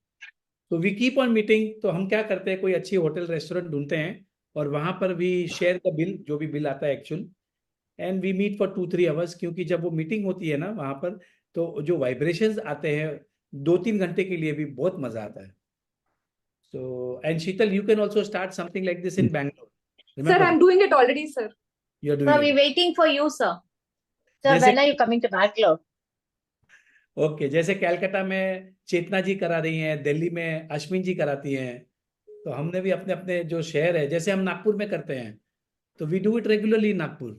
तो वी कीप ऑन मीटिंग। तो हम क्या करते हैं, कोई अच्छी होटल रेस्टोरेंट ढूंढते हैं और वहां पर भी शेयर द बिल, जो भी बिल आता है actual, and we meet for 2-3 hours. क्योंकि जब वो मीटिंग होती है ना वहां पर, तो जो वाइब्रेशंस आते हैं 2-3 घंटे के लिए भी बहुत मजा आता है। So, and Sheetal, you can also start something like this in Bangalore. Sir, Remember, I'm doing it already, sir. you're doing Sir, it. we're waiting for you, sir. Sir, जैसे when are you coming to Bangalore? Okay, जैसे कलकत्ता में चेतना जी करा रही हैं, दिल्ली में अश्विन जी कराती हैं, तो हमने भी अपने अपने जो शहर है, जैसे हम नागपुर में करते हैं, तो we do it regularly Nagpur.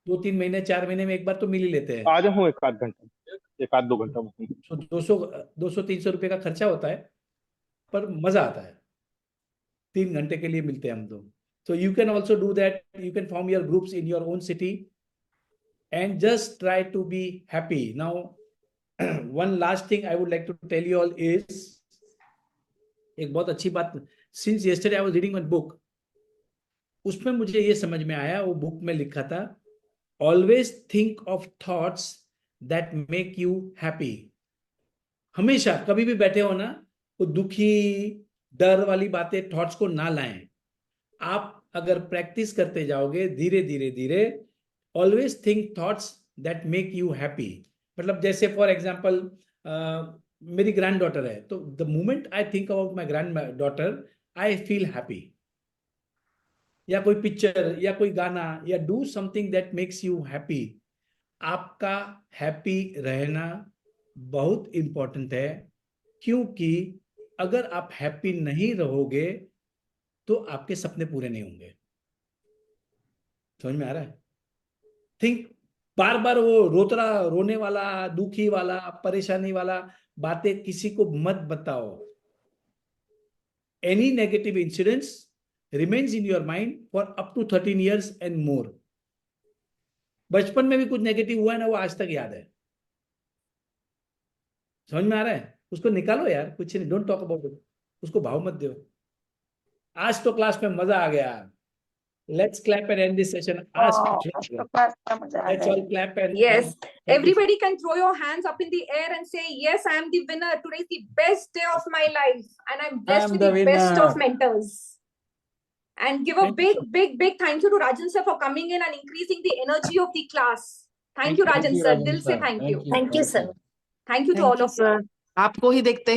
2-3 महीने 4 महीने में एक बार तो मिल ही लेते हैं। आ जाऊँ 1-2 घंटा में। तो 200-300 रुपये का खर्चा होता है, पर मजा आता है। 3 घंटे के लिए मिलते हैं हम लोग। So you can also do that. You can form your groups in your own city and just try to be happy. Now, one last thing I would like to tell you all is, एक बहुत अच्छी बात, since yesterday I was reading one book, उसमें मुझे ये समझ में आया, वो बुक में लिखा था, always think of thoughts that make you happy. हमेशा कभी भी बैठे हो ना, वो दुखी, डर वाली बातें, थॉट्स को ना लाएं। आप अगर प्रैक्टिस करते जाओगे धीरे धीरे धीरे, always think thoughts that make you happy. मतलब जैसे फॉर एग्जांपल मेरी ग्रैंड डॉटर है, तो the moment I think about my grand daughter I feel happy. या कोई पिक्चर या कोई गाना या do something that makes you happy. आपका हैप्पी रहना बहुत इंपॉर्टेंट है, क्योंकि अगर आप हैप्पी नहीं रहोगे तो आपके सपने पूरे नहीं होंगे। समझ में आ रहा है? थिंक, बार बार वो रोने वाला, दुखी वाला, परेशानी वाला बातें किसी को मत बताओ। Any negative incidents remains in your mind for up to 13 years and more. बचपन में भी कुछ नेगेटिव हुआ है ना, वो आज तक याद है। समझ में आ रहा है? उसको निकालो यार, कुछ नहीं, डोंट टॉक अबाउट इट, उसको भाव मत दो। आज तो क्लास में मजा आ गया। Let's clap and end this session. Let's all clap and Yes, end everybody can throw your hands up in the air and say, yes, I am the winner. Today is the best day of my life and I'm blessed with the best of mentors. And give a big thank you to Rajan sir for coming in and increasing the energy of the class. Thank you, Rajan sir. Dil se thank you. Thank you, sir. Thank you to all of you. आपको ही देखते